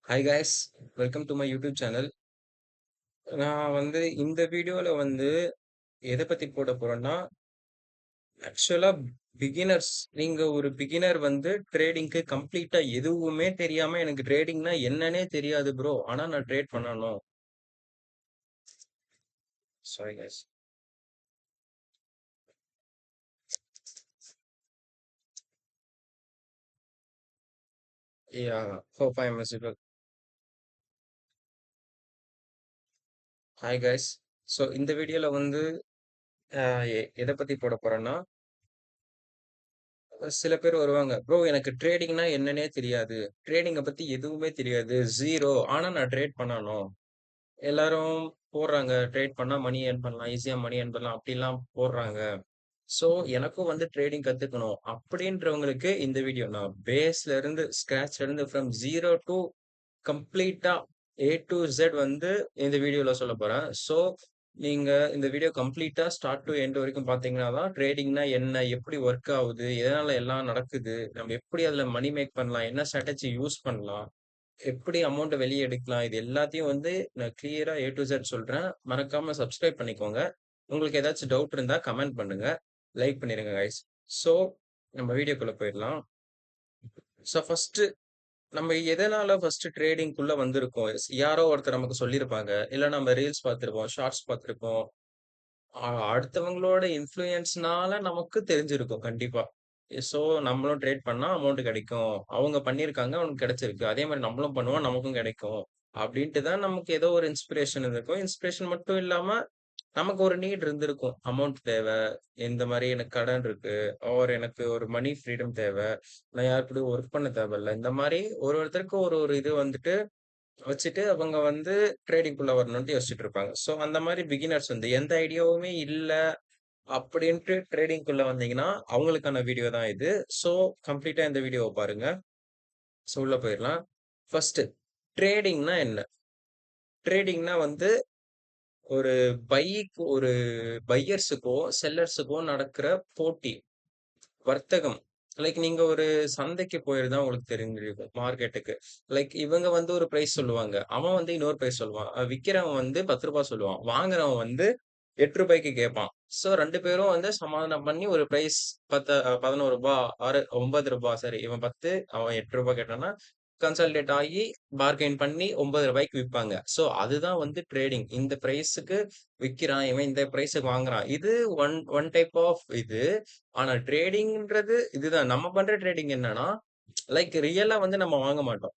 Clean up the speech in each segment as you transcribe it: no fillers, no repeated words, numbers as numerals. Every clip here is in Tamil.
Hi guys, welcome to my YouTube channel. நான் இந்த வீடியோல எதை பத்தி போட போறேன்னா, ஆக்சுவலா பிகினர்ஸ் நீங்க ஒரு பிகினர் ட்ரேடிங்க்கு கம்ப்ளீட்டா எதுவுமே தெரியாம எனக்கு ட்ரேடிங்னா என்னன்னே தெரியாது ப்ரோ. ஆனா நான் ட்ரேட் பண்ணணும். Sorry guys. Yeah, hope I am visible. Hi guys. So இந்த வீடியோல எதை பத்தி போட போறேன்னா, சில பேர் வருவாங்க ப்ரோ, எனக்கு ட்ரேடிங்னா என்னன்னே தெரியாது, ட்ரேடிங்கை பத்தி எதுவுமே தெரியாது, ஜீரோ, ஆனா நான் ட்ரேட் பண்ணணும். எல்லாரும் போடுறாங்க, ட்ரேட் பண்ணா மணி ஏர்ன் பண்ணலாம், ஈஸியா மணி ஏர்ன் பண்ணலாம் அப்படிலாம் போடுறாங்க. ஸோ எனக்கும் ட்ரேடிங் கத்துக்கணும் அப்படின்றவங்களுக்கு இந்த வீடியோ நான் பேஸ்ல இருந்து ஸ்கிராச்ல இருந்து ஃப்ரம் ஜீரோ டு கம்ப்ளீட்டா ஏ டு Z இந்த வீடியோல சொல்ல போறேன். ஸோ நீங்க இந்த வீடியோ கம்ப்ளீட்டா ஸ்டார்ட் டு எண்ட் வரைக்கும் பாத்தீங்கன்னா தான் ட்ரேடிங்னா என்ன, எப்படி ஒர்க் ஆகுது, எதனால எல்லாம் நடக்குது, நம்ம எப்படி அதுல மணி மேக் பண்ணலாம், என்ன ஸ்ட்ராட்டஜி யூஸ் பண்ணலாம், எப்படி அமௌண்ட்ட வெளிய எடுக்கலாம், இது எல்லாத்தையும் நான் கிளியரா ஏ டூ Z சொல்றேன். மறக்காம சப்ஸ்கிரைப் பண்ணிக்கோங்க. உங்களுக்கு ஏதாச்சும் டவுட் இருந்தா கமெண்ட் பண்ணுங்க. லைக் பண்ணிருங்க கைஸ். ஸோ நம்ம வீடியோக்குள்ள போயிடலாம். ஸோ ஃபர்ஸ்ட் நம்ம எதனால ஃபர்ஸ்ட் ட்ரேடிங்குள்ள வந்திருக்கோம்? யாரோ ஒருத்தர் நமக்கு சொல்லியிருப்பாங்க. இல்ல நம்ம ரீல்ஸ் பார்த்திருப்போம், ஷார்ட்ஸ் பார்த்திருப்போம். அடுத்தவங்களோட இன்ஃப்ளூயன்ஸ்னால நமக்கு தெரிஞ்சிருக்கும் கண்டிப்பா. ஸோ நம்மளும் ட்ரேட் பண்ணா அமௌண்ட் கிடைக்கும். அவங்க பண்ணியிருக்காங்க, அவனுக்கு கிடைச்சிருக்கு. அதே மாரி நம்மளும் பண்ணுவோம், நமக்கும் கிடைக்கும். அப்படின்ட்டு தான் நமக்கு ஏதோ ஒரு இன்ஸ்பிரேஷன் இருக்கும். இன்ஸ்பிரேஷன் மட்டும் இல்லாம நமக்கு ஒரு நீட் இருந்திருக்கும். அமௌண்ட் தேவை. இந்த மாரி எனக்கு கடன் இருக்கு. ஆர் எனக்கு ஒரு மணி ஃப்ரீடம் தேவை. நான் யார் கூடயும் ஒர்க் பண்ண தேவையில்ல. இந்த மாரி ஒருத்தருக்கு ஒரு ஒரு இது வச்சுட்டு அவங்க ட்ரேடிங்குள்ள வரணும்னு யோசிச்சுட்டு இருப்பாங்க. ஸோ அந்த மாரி பிகினர்ஸ் எந்த ஐடியாவுமே இல்ல அப்படின்ட்டு ட்ரேடிங்குள்ள வந்தீங்கன்னா, அவங்களுக்கான வீடியோ தான் இது. ஸோ கம்ப்ளீட்டா இந்த வீடியோவ பாருங்க. ஸோ உள்ள போயிரலாம். ஃபர்ஸ்ட் ட்ரேடிங்னா என்ன? ட்ரேடிங்னா ஒரு ஒரு பையர்ஸுக்கும், செல்லர்ஸுக்கும் நடக்கிற போட்டி, வர்த்தகம். லைக் நீங்க ஒரு சந்தைக்கு போயிருந்தா உங்களுக்கு தெரிஞ்சிருக்கும். மார்க்கெட்டுக்கு. லைக் இவங்க ஒரு பிரைஸ் சொல்லுவாங்க. அவன் இன்னொரு பிரைஸ் சொல்லுவான். விக்கிறவன் ரூ. 10 சொல்லுவான். வாங்குறவன் ரூ. 8க்கு கேட்பான். ஸோ 2 பேரும் சமாதானம் பண்ணி ஒரு பிரைஸ் ரூ. 11 6 ரூ. 9 சாரி. இவன் 10 அவன் ரூ. 8 கேட்டான்னா, கன்சாலிடேட் ஆகி பார்கெயின் பண்ணி ரூ. 9க்கு விப்பாங்க. ஸோ அதுதான் ட்ரேடிங். இந்த பிரைஸுக்கு விக்கிறான். இவன் இந்த பிரைஸுக்கு வாங்குறான். இது ஒன் ஒன் டைப் ஆஃப் இது. ஆனா ட்ரேடிங்ன்றது இதுதான். நம்ம பண்ற ட்ரேடிங் என்னன்னா, லைக் ரியலா நம்ம வாங்க மாட்டோம்.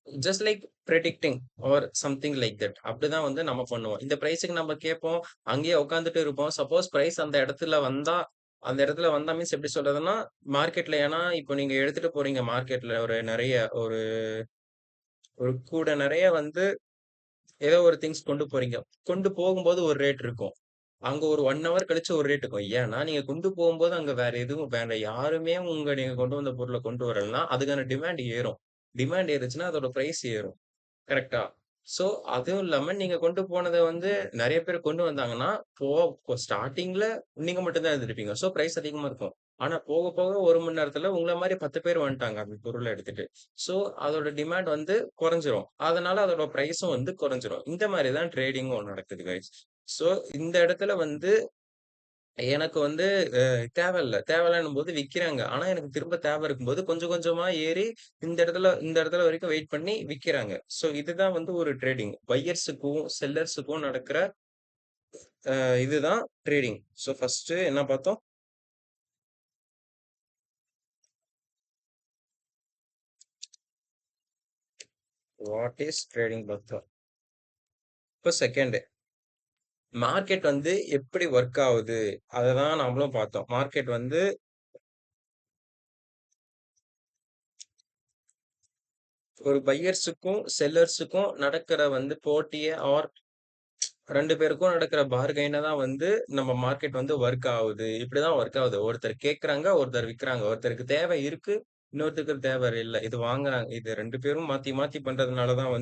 Just like predicting or something like that. அப்படிதான் நம்ம பண்ணுவோம். இந்த பிரைஸுக்கு நம்ம கேட்போம். அங்கேயே உட்காந்துட்டு இருப்போம். சப்போஸ் பிரைஸ் அந்த இடத்துல வந்தா மீன்ஸ் எப்படி சொல்றதுன்னா, மார்க்கெட்ல ஏன்னா இப்போ நீங்க எடுத்துட்டு போறீங்க மார்க்கெட்ல ஒரு நிறைய ஒரு ஒரு கூட நிறைய ஏதோ ஒரு திங்ஸ் கொண்டு போறீங்க. கொண்டு போகும்போது ஒரு ரேட் இருக்கும். அங்க ஒரு 1 ஹவர் கழிச்சு ஒரு ரேட் இருக்கும். ஏன்னா, நீங்க கொண்டு போகும்போது அங்க வேற யாருமே நீங்க கொண்டு வந்த பொருள கொண்டு வரலன்னா, அதுக்கான டிமாண்ட் ஏறும். டிமாண்ட் ஏறுச்சுன்னா, அதோட பிரைஸ் ஏறும். கரெக்ட்டா? ஸோ, அதுவும் இல்லாம நீங்க கொண்டு போனத நெறைய பேர் கொண்டு வந்தாங்கன்னா, ஸ்டார்ட்டிங்ல நீங்க மட்டும் தான் இருந்திருப்பீங்க. ஸோ, பிரைஸ் அதிகமா இருக்கும். ஆனா, போக போக 1 மணி நேரத்துல உங்கள மாரி 10 பேர் வந்துட்டாங்க அந்த பொருள எடுத்துட்டு. ஸோ, அதோட டிமாண்ட் குறைஞ்சிரும். அதனால அதோட பிரைஸும் குறைஞ்சிரும். இந்த மாரி தான் ட்ரேடிங்கும் நடக்குது கைஸ். ஸோ, இந்த இடத்துல எனக்கு தேவையில்ல. தேவையில்லன்னும்போது விக்கிறாங்க. ஆனா எனக்கு திரும்ப தேவை இருக்கும்போது கொஞ்சம் கொஞ்சமா ஏறி இந்த இடத்துல வரைக்கும் வெயிட் பண்ணி விக்கிறாங்க. ஸோ இதுதான் ஒரு ட்ரேடிங். பையர்ஸுக்கும், செல்லர்ஸுக்கும் நடக்கிற இதுதான் ட்ரேடிங். ஸோ ஃபர்ஸ்ட் என்ன பார்த்தோம்? வாட் இஸ் ட்ரேடிங் பார்த்தோம். இப்போ செகண்ட் மார்க்கெட் எப்படி ஒர்க் ஆகுது? அததான் நம்மளும் பார்த்தோம். மார்க்கெட் ஒரு பையர்ஸுக்கும், செல்லர்ஸுக்கும் நடக்கிற போட்டிய ஆர் 2 பேருக்கும் நடக்கிற பார்கெயின தான் நம்ம மார்க்கெட் ஒர்க் ஆகுது. இப்படிதான் ஒர்க் ஆகுது. ஒருத்தர் கேட்கறாங்க, ஒருத்தர் விக்கிறாங்க. ஒருத்தருக்கு தேவை இருக்கு, இன்னொருத்தருக்கு தேவை இல்ல. இது வாங்குறாங்க. இது 2 பேரும் மாத்தி மாத்தி பண்றதுனால தான்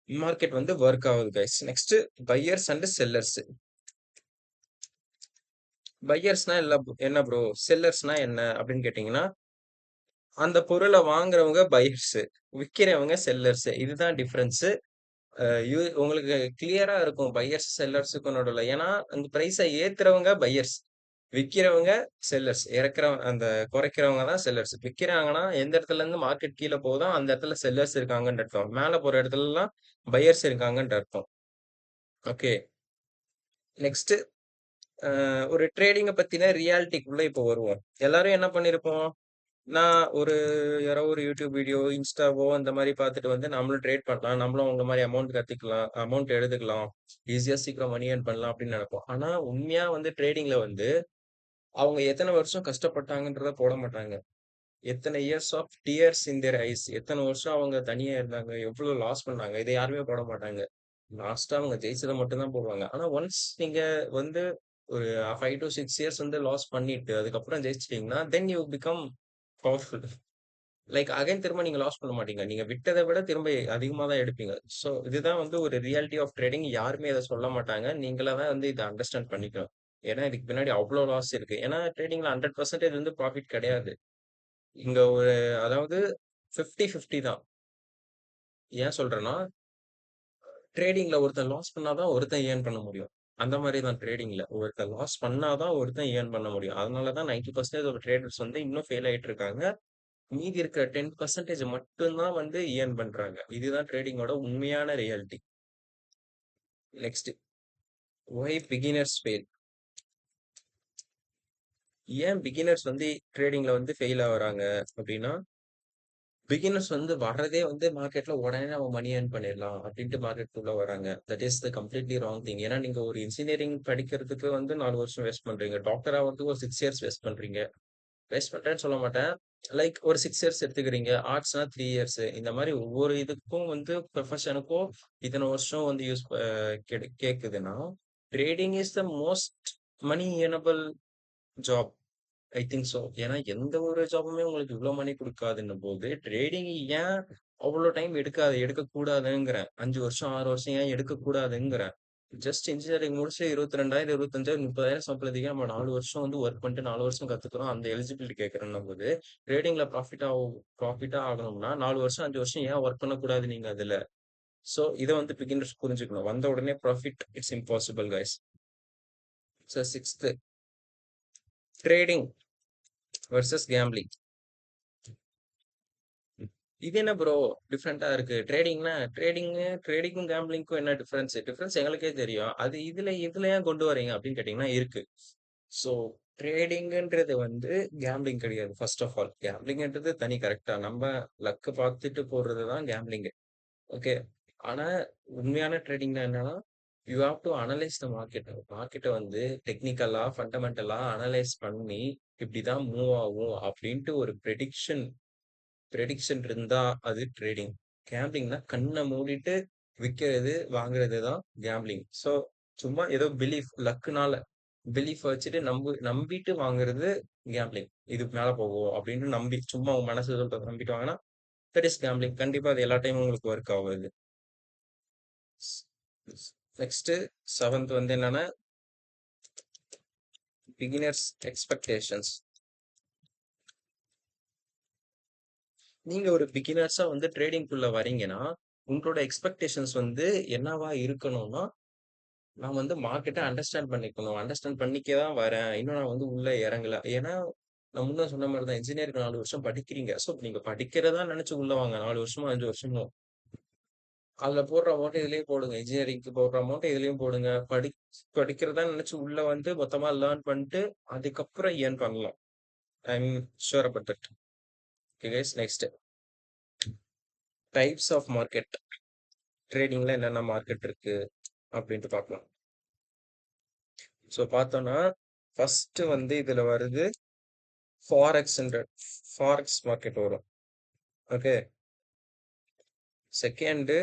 மார்க்கெட் ஒர்க் ஆகுது guys. Next buyers and sellers. பையர்ஸ்னா என்ன ப்ரோ? செல்லர்ஸ்னா என்ன அப்படின்னு கேட்டீங்கன்னா, அந்த பொருள வாங்குறவங்க பையர்ஸ், விக்கிறவங்க செல்லர்ஸ். இதுதான் டிஃபரன்ஸ். உங்களுக்கு கிளியரா இருக்கும் பையர்ஸ் செல்லர்ஸுக்கும் நடுவுல. ஏன்னா அந்த பிரைஸ ஏத்துறவங்க பையர்ஸ், விக்கிறவங்க செல்லர்ஸ். அந்த குறைக்கிறவங்க தான் செல்லர்ஸ். விக்கிறாங்கன்னா எந்த இடத்துல இருந்து மார்க்கெட் கீழ போகுதோ அந்த இடத்துல செல்லர்ஸ் இருக்காங்கன்னு அர்த்தம். மேல போற இடத்துலலாம் பையர்ஸ் இருக்காங்கன்னு அர்த்தம். ஓகே. நெக்ஸ்ட் ஒரு ட்ரேடிங்க பத்தின ரியாலிட்டிக்குள்ள இப்போ வருவோம். எல்லாரும் என்ன பண்ணியிருப்போம்? நான் யாரோ ஒரு யூடியூப் வீடியோ, இன்ஸ்டாவோ அந்த மாரி பார்த்துட்டு வந்து நம்மளும் ட்ரேட் பண்ணலாம். நம்மளும் அவங்க மாரி அமௌண்ட் கத்துக்கலாம். அமௌண்ட் எடுத்துக்கலாம். ஈஸியா சீக்கிரம் மணி ஏர்ன் பண்ணலாம் அப்படின்னு நெனைப்போம். ஆனா உண்மையா வந்து ட்ரேடிங்ல வந்து அவங்க எத்தன வருஷம் கஷ்டப்பட்டாங்கன்றத போட மாட்டாங்க. எத்தன years of tears in their eyes, எத்தன வருஷம் அவங்க தனியா இருந்தாங்க, எவ்வளோ லாஸ் பண்ணாங்க. இத யாருமே போட மாட்டாங்க. லாஸ்ட்டா அவங்க ஜெயிச்சத மட்டும் தான் போடுவாங்க. ஆனா ஒன்ஸ் நீங்க வந்து ஒரு 5 டூ 6 இயர்ஸ் வந்து லாஸ் பண்ணிட்டு, அதுக்கப்புறம் ஜெயிச்சிட்டீங்கன்னா, then you become powerful. Like again திரும்ப நீங்க லாஸ் பண்ண மாட்டீங்க. நீங்க விட்டத விட திரும்ப அதிகமா தான் எடுப்பீங்க. ஸோ இதுதான் வந்து ஒரு ரியாலிட்டி ஆஃப் ட்ரேடிங். யாருமே இத சொல்ல மாட்டாங்க. நீங்களா தான் வந்து இத அண்டர்ஸ்டாண்ட் பண்ணிக்கணும். ஏன்னா இதுக்கு பின்னாடி அவ்ளோ லாஸ் இருக்கு. ஏன்னா ட்ரேடிங்ல 100% வந்து ப்ராஃபிட் கிடையாது. இங்க அதாவது 50, 50 தான். ஏன் சொல்றேன்னா, ட்ரேடிங்ல ஒருத்தன் லாஸ் பண்ணா தான் ஒருத்தன் ஏர்ன் பண்ண முடியும். அந்த மாரி தான் ட்ரேடிங்ல. ஒருத்தன் லாஸ் பண்ணா தான் ஒருத்தன் ஏர்ன் பண்ண முடியும். அதனால தான் 90% ஆஃப் ட்ரேடர்ஸ் வந்து இன்னும் ஃபெயில் ஆயிட்டு இருக்காங்க. மீதி இருக்கிற 10% மட்டும் தான் வந்து ஏர்ன் பண்றாங்க. இதுதான் ட்ரேடிங்கோட உண்மையான reality. Next, why beginners fail? ஏன் பிகினர்ஸ் வந்து ட்ரேடிங்ல வந்து ஃபெயில் ஆகுறாங்க அப்படின்னா, பிகினர்ஸ் வந்து வர்றதே வந்து மார்க்கெட்ல உடனே நம்ம மணி ஏர்ன் பண்ணிடலாம் அப்படின்ட்டு மார்க்கெட்டுக்குள்ள வராங்க. That is the completely wrong thing. ஏன்னா நீங்க ஒரு இன்ஜினியரிங் படிக்கிறதுக்கு வந்து 4 வருஷம் வேஸ்ட் பண்றீங்க. டாக்டர் ஆகிறதுக்கு ஒரு 6 இயர்ஸ் வேஸ்ட் பண்றீங்க. வேஸ்ட் பண்றேன்னு சொல்ல மாட்டேன். லைக் ஒரு 6 இயர்ஸ் எடுத்துக்கிறீங்க. ஆர்ட்ஸ்னா 3 இயர்ஸ். இந்த மாதிரி ஒவ்வொரு இதுக்கும் வந்து ப்ரொஃபஷனுக்கும் இத்தனை வருஷம் வந்து கேக்குதுன்னா, trading is the most money earnable job. I think so. ஏன்னா எந்த ஒரு ஜாபுமே உங்களுக்கு இவ்வளவு மணி கொடுக்காதுன்னும் போது ட்ரேடிங் ஏன் அவ்வளவு டைம் எடுக்கக்கூடாதுங்கிறேன். 5 வருஷம் 6 வருஷம் ஏன் எடுக்கக்கூடாதுங்கிறேன். ஜஸ்ட் இன்ஜினியரிங் முடிச்சு 22,000 25,000 30,000 சம்பளத்துக்கு நம்ம 4 வருஷம் வந்து ஒர்க் பண்ணிட்டு 4 வருஷம் கத்துக்கிறோம். அந்த எலிஜிபிலிட்டி கேட்கறோம் போது ட்ரேடிங்ல ப்ராஃபிட்டா ஆகணும்னா 4 வருஷம் 5 வருஷம் ஏன் ஒர்க் பண்ணக்கூடாது நீங்க அதுல? சோ இதை வந்து பிகினர்ஸ் புரிஞ்சுக்கணும். வந்த உடனே profit it's impossible guys. So sixth, trading versus gambling. இது என்ன ப்ரோ டிஃப்ரெண்டா இருக்கு? ட்ரேடிங்கும் கேம்பிளிங்க்கும் என்ன டிஃபரன்ஸ்? டிஃபரன்ஸ் எங்களுக்கே தெரியும். அது இதுல ஏன் கொண்டு வரீங்க அப்படின்னு கேட்டீங்கன்னா இருக்கு. ஸோ ட்ரேடிங்ன்றது வந்து கேம்பிளிங் கிடையாது. ஃபர்ஸ்ட் ஆஃப் ஆல் கேம்பிளிங்ன்றது தனி. கரெக்டா நம்ம லக்கு பார்த்துட்டு போடுறது தான் கேம்பிளிங். ஓகே. ஆனா உண்மையான ட்ரேடிங்னா என்னன்னா, you have to analyse the market. மார்க்கெட்டை வந்து டெக்னிக்கலா ஃபண்டமெண்டலா அனலைஸ் பண்ணி இப்படிதான் மூவ் ஆகும் அப்படின்ட்டு ஒரு ப்ரெடிக்ஷன் இருந்தா அது ட்ரேடிங். கேம்பிளிங்னா கண்ணை மூடிட்டு விற்கிறது வாங்குறது தான் கேம்பிளிங். ஸோ சும்மா ஏதோ லக்குனால பிலீஃப் வச்சுட்டு நம்பிட்டு வாங்குறது கேம்பிளிங். இது மேல போகும் அப்படின்னு நம்பி சும்மா உங்க மனசு சொல்றத நம்பிட்டு வாங்கினா தட் இஸ் கேம்பிளிங். கண்டிப்பா அது எல்லா டைமும் உங்களுக்கு ஒர்க் ஆகுது. நெக்ஸ்ட் செவன்த் வந்து என்னன்னா, பிகினர்ஸ் எக்ஸ்பெக்டேஷன்ஸ். நீங்க ஒரு பிகினர்ஸா வந்து ட்ரேடிங்குள்ள வரீங்கன்னா, உங்களோட எக்ஸ்பெக்டேஷன்ஸ் வந்து என்னவா இருக்கணும்னா, நான் வந்து மார்க்கெட்ட அண்டர்ஸ்டாண்ட் பண்ணிக்கணும். அண்டர்ஸ்டாண்ட் பண்ணிக்க தான் வரேன். இன்னும் நான் வந்து உள்ள இறங்கல. ஏன்னா, நான் முன்ன சொன்ன மாரி தான் இன்ஜினியரிங் 4 வருஷம் படிக்கிறீங்க. ஸோ நீங்க படிக்கிறதா நினைச்சு உள்ள வாங்க. 4 வருஷமோ, 5 வருஷமோ. அதுல போடுற அமௌண்ட் இதுலயும் போடுங்க. இன்ஜினியரிங்க்கு போடுற அமௌண்ட் இதுலயும் போடுங்க. படிக்கிறதா நினைச்சு உள்ள வந்து மொத்தமா லேர்ன் பண்ணிட்டு, அதுக்கப்புறம் ஏர்ன் பண்ணலாம். I am sure about that. Okay guys, next types of market. ட்ரேடிங்ல என்னென்ன மார்க்கெட் இருக்கு அப்படின்ட்டு பார்க்கலாம். ஸோ பார்த்தோம்னா, ஃபர்ஸ்ட் வந்து இதுல வருது ஃபாரெக்ஸ்ன்ற ஃபாரெக்ஸ் மார்க்கெட் வரும். ஓகே. செகண்ட்,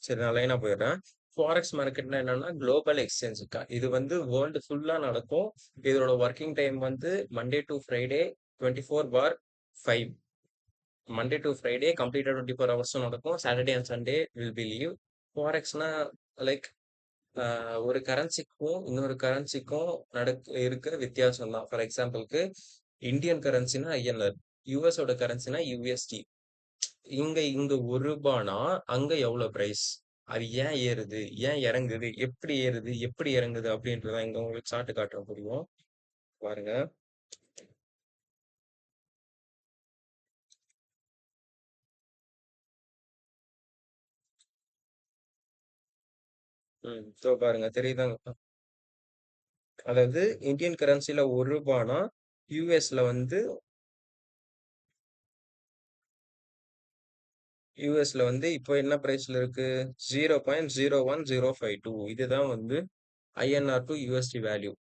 சரி நான் லைனா போயிடுறேன். ஃபாரெக்ஸ் மார்க்கெட்னா என்னன்னா குளோபல் எக்ஸ்சேஞ்சுக்கா. இது வந்து வேர்ல்டு ஃபுல்லா நடக்கும். இதோட ஒர்க்கிங் டைம் வந்து Monday to Friday 24/5. Monday to Friday கம்ப்ளீட்டா 24 ஹவர்ஸும் நடக்கும். Saturday and Sunday will be leave. ஃபாரெக்ஸ்னா லைக் ஒரு கரன்சிக்கும் இன்னொரு கரன்சிக்கும் இருக்கிற வித்தியாசம் தான். ஃபார் எக்ஸாம்பிளுக்கு இந்தியன் கரன்சினா ஐஎன்ஆர். யுஎஸோட கரன்சினா யூஎஸ்டி. இங்க இங்க ₹1 அங்க எவ்வளவு பிரைஸ்? அது ஏன் ஏறுது? ஏன் இறங்குது? எப்படி ஏறுது? எப்படி இறங்குது? அப்படின்றத இங்க உங்களுக்கு சார்ட் காட்டுறேன் புரியும். பாருங்க. சோ பாருங்க தெரியுதாங்க. அதாவது இந்தியன் கரன்சில ₹1 யூஎஸ்ல வந்து இப்போ என்ன பிரைஸ்ல இருக்கு? 0.01052. இதுதான் வந்து INR to USD value.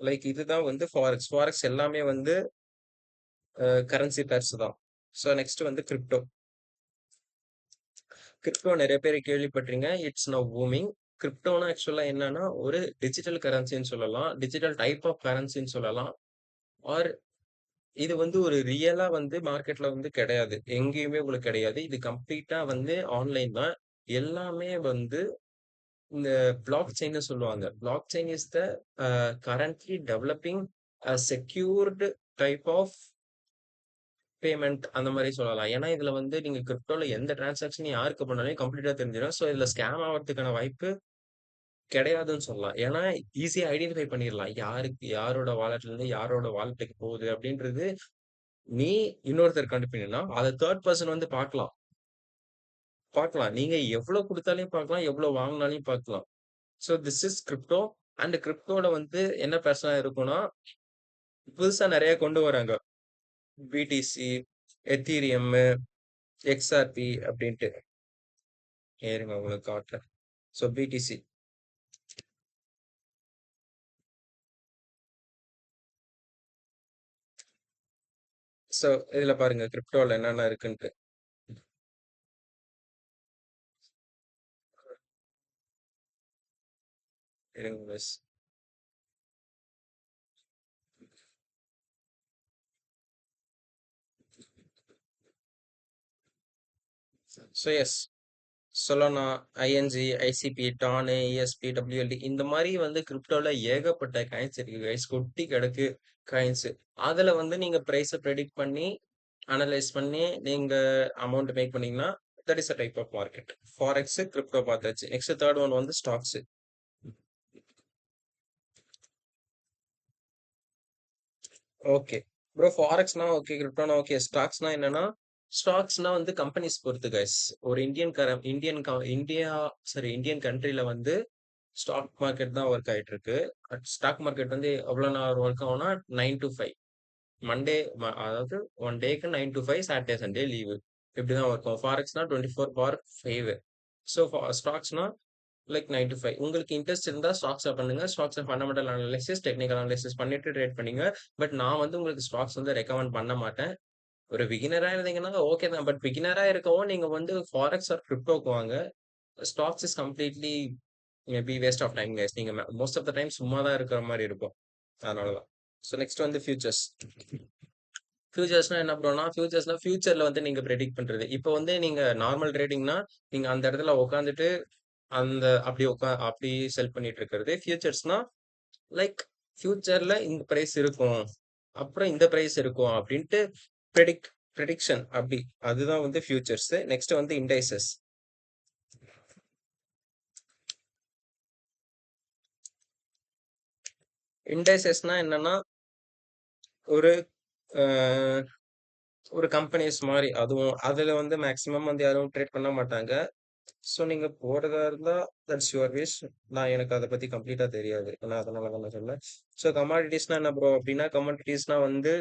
Like இதுதான் வந்து ஃபாரெக்ஸ். ஃபாரெக்ஸ் எல்லாமே வந்து கரன்சி பேர்ஸ் தான். ஸோ நெக்ஸ்ட் வந்து கிரிப்டோ. கிரிப்டோ நிறைய பேர் கேள்விப்பட்டீங்க. It's now booming. கிரிப்டோனா ஆக்சுவலா என்னன்னா ஒரு டிஜிட்டல் கரன்சின்னு சொல்லலாம். டிஜிட்டல் டைப் ஆஃப் கரன்சின்னு சொல்லலாம். ஆர் இது வந்து ஒரு ரியலா வந்து மார்க்கெட்ல வந்து கிடையாது. எங்கேயுமே உங்களுக்கு கிடையாது. இது கம்ப்ளீட்டா வந்து ஆன்லைன் தான். எல்லாமே வந்து இந்த பிளாக் செயின்னு சொல்லுவாங்க. Blockchain is the currently developing secured type of payment அந்த மாதிரி சொல்லலாம். ஏன்னா இதுல வந்து நீங்க கிரிப்டோல எந்த டிரான்சாக்ஷன் யாருக்கு பண்ணாலும் கம்ப்ளீட்டா தெரிஞ்சிடும். ஸோ இதுல ஸ்கேம் ஆகிறதுக்கான வாய்ப்பு கிடையாதுன்னு சொல்லலாம். ஏன்னா ஈஸியா ஐடென்டிஃபை பண்ணிடலாம். யாருக்கு யாரோட வாலெட்ல இருந்து யாரோட வாலெட்டுக்கு போகுது அப்படின்றது நீ இன்னொருத்தர் கண்டுபிடினா அதை தேர்ட் பர்சன் வந்து பார்க்கலாம். பார்க்கலாம். நீங்க எவ்வளவு கொடுத்தாலையும் பார்க்கலாம், எவ்வளவு வாங்கினாலையும் பார்க்கலாம். So this is crypto. And கிரிப்டோல வந்து என்ன பிரச்சனை இருக்கும்னா புதுசா நிறைய கொண்டு வராங்க. பிடிசி, எத்தீரியம், எக்ஸ்ஆர்பி அப்படின்ட்டு. இருங்க உங்களுக்கு காட்டுறேன். So BDC. ஸோ இதுல பாருங்க கிரிப்டோல என்னென்ன இருக்குன்ட்டு. இருங்க miss. So yes, Solana, ING, ICP, டானு, இஎஸ்பி, டபிள்யூஎல்டி இந்த மாதிரி வந்து கிரிப்டோல ஏகப்பட்ட காயின்ஸ் இருக்கு கைஸ். கொட்டி கிடக்கு காயின்ஸ். அதுல வந்து நீங்க பிரைஸை ப்ரெடிக்ட் பண்ணி அனலைஸ் பண்ணி நீங்க அமௌண்ட் மேக் பண்ணீங்கன்னா that is a type of market. Forex, crypto பார்த்தாச்சு. நெக்ஸ்ட் தேர்ட் ஒன் வந்து ஸ்டாக்ஸ். ஓகே ப்ரோ, ஃபாரெக்ஸ்னா ஓகே, கிரிப்டோனா ஓகே. ஸ்டாக்ஸ்னா என்னன்னா ஸ்டாக்ஸ்னா வந்து கம்பெனிஸ் பொறுத்து கைஸ். ஒரு இந்தியா, சரி இந்தியன் கண்ட்ரில வந்து ஸ்டாக் மார்க்கெட் தான் ஒர்க் ஆயிட்டு இருக்கு. ஸ்டாக் மார்க்கெட் வந்து எவ்வளவு நேரம் ஒர்க் ஆகும்னா 9 to 5. மண்டே, அதாவது ஒன் டேக்கு 9 to 5, சாட்டர்டே சண்டே லீவு. இப்படிதான் இருக்கும். ஃபாரெக்ஸ்னா 24/5. ஸோ ஸ்டாக்ஸ்னா லைக் 9 to 5. உங்களுக்கு இன்ட்ரெஸ்ட் இருந்தா ஸ்டாக்ஸை பண்ணுங்க. Stocks fundamental analysis, technical analysis பண்ணிட்டு ட்ரேட் பண்ணீங்க. பட் நான் வந்து உங்களுக்கு ஸ்டாக்ஸ் வந்து ரெக்கமெண்ட் பண்ண மாட்டேன். ஒரு பிகினரா இருந்தீங்கன்னா ஓகே தான். பட் பிகினரா இருக்கவும் நீங்க வந்து ஃபாரெக்ஸ் ஆர் கிரிப்டோக்கு வாங்க. Stocks is completely maybe waste of time guys. நீங்க மோஸ்ட் ஆஃப் த டைம் சும்மா தான் இருக்கிற மாதிரி இருக்கும். அதனாலதான். ஸோ நெக்ஸ்ட் வந்து ஃபியூச்சர்ஸ். ஃபியூச்சர்ஸ்னா என்ன ப்ரோனா, ஃபியூச்சர்ல வந்து நீங்க ப்ரெடிக்ட் பண்றது. இப்போ வந்து நீங்க நார்மல் ட்ரேடிங்னா நீங்க அந்த இடத்துல உட்காந்துட்டு அந்த அப்படி செல் பண்ணிட்டு இருக்கிறது. ஃபியூச்சர்ஸ்னா லைக் ஃபியூச்சர்ல இந்த பிரைஸ் இருக்கும், அப்புறம் இந்த பிரைஸ் இருக்கும் அப்படின்ட்டு ப்ரெடிக்ட் ப்ரெடிக்ஷன் அப்படி. அதுதான் வந்து ஃபியூச்சர்ஸ். நெக்ஸ்ட் வந்து இண்டைசஸ். இண்டைசஸ்னா என்னன்னா ஒரு அஹ், ஒரு கம்பெனிஸ் மாதிரி. அதுவும் அதுல வந்து மேக்சிமம் வந்து யாரும் ட்ரேட் பண்ண மாட்டாங்க. ஸோ நீங்க போறதா இருந்தா தட்ஸ் யுவர் விஷ். எனக்கு அதை பத்தி கம்ப்ளீட்டா தெரியாது. நான் அதனால தான் நான் சொன்னேன். ஸோ கமாடிட்டிஸ்னா என்ன ப்ரோ அப்படின்னா, கமாடிட்டிஸ்னா வந்து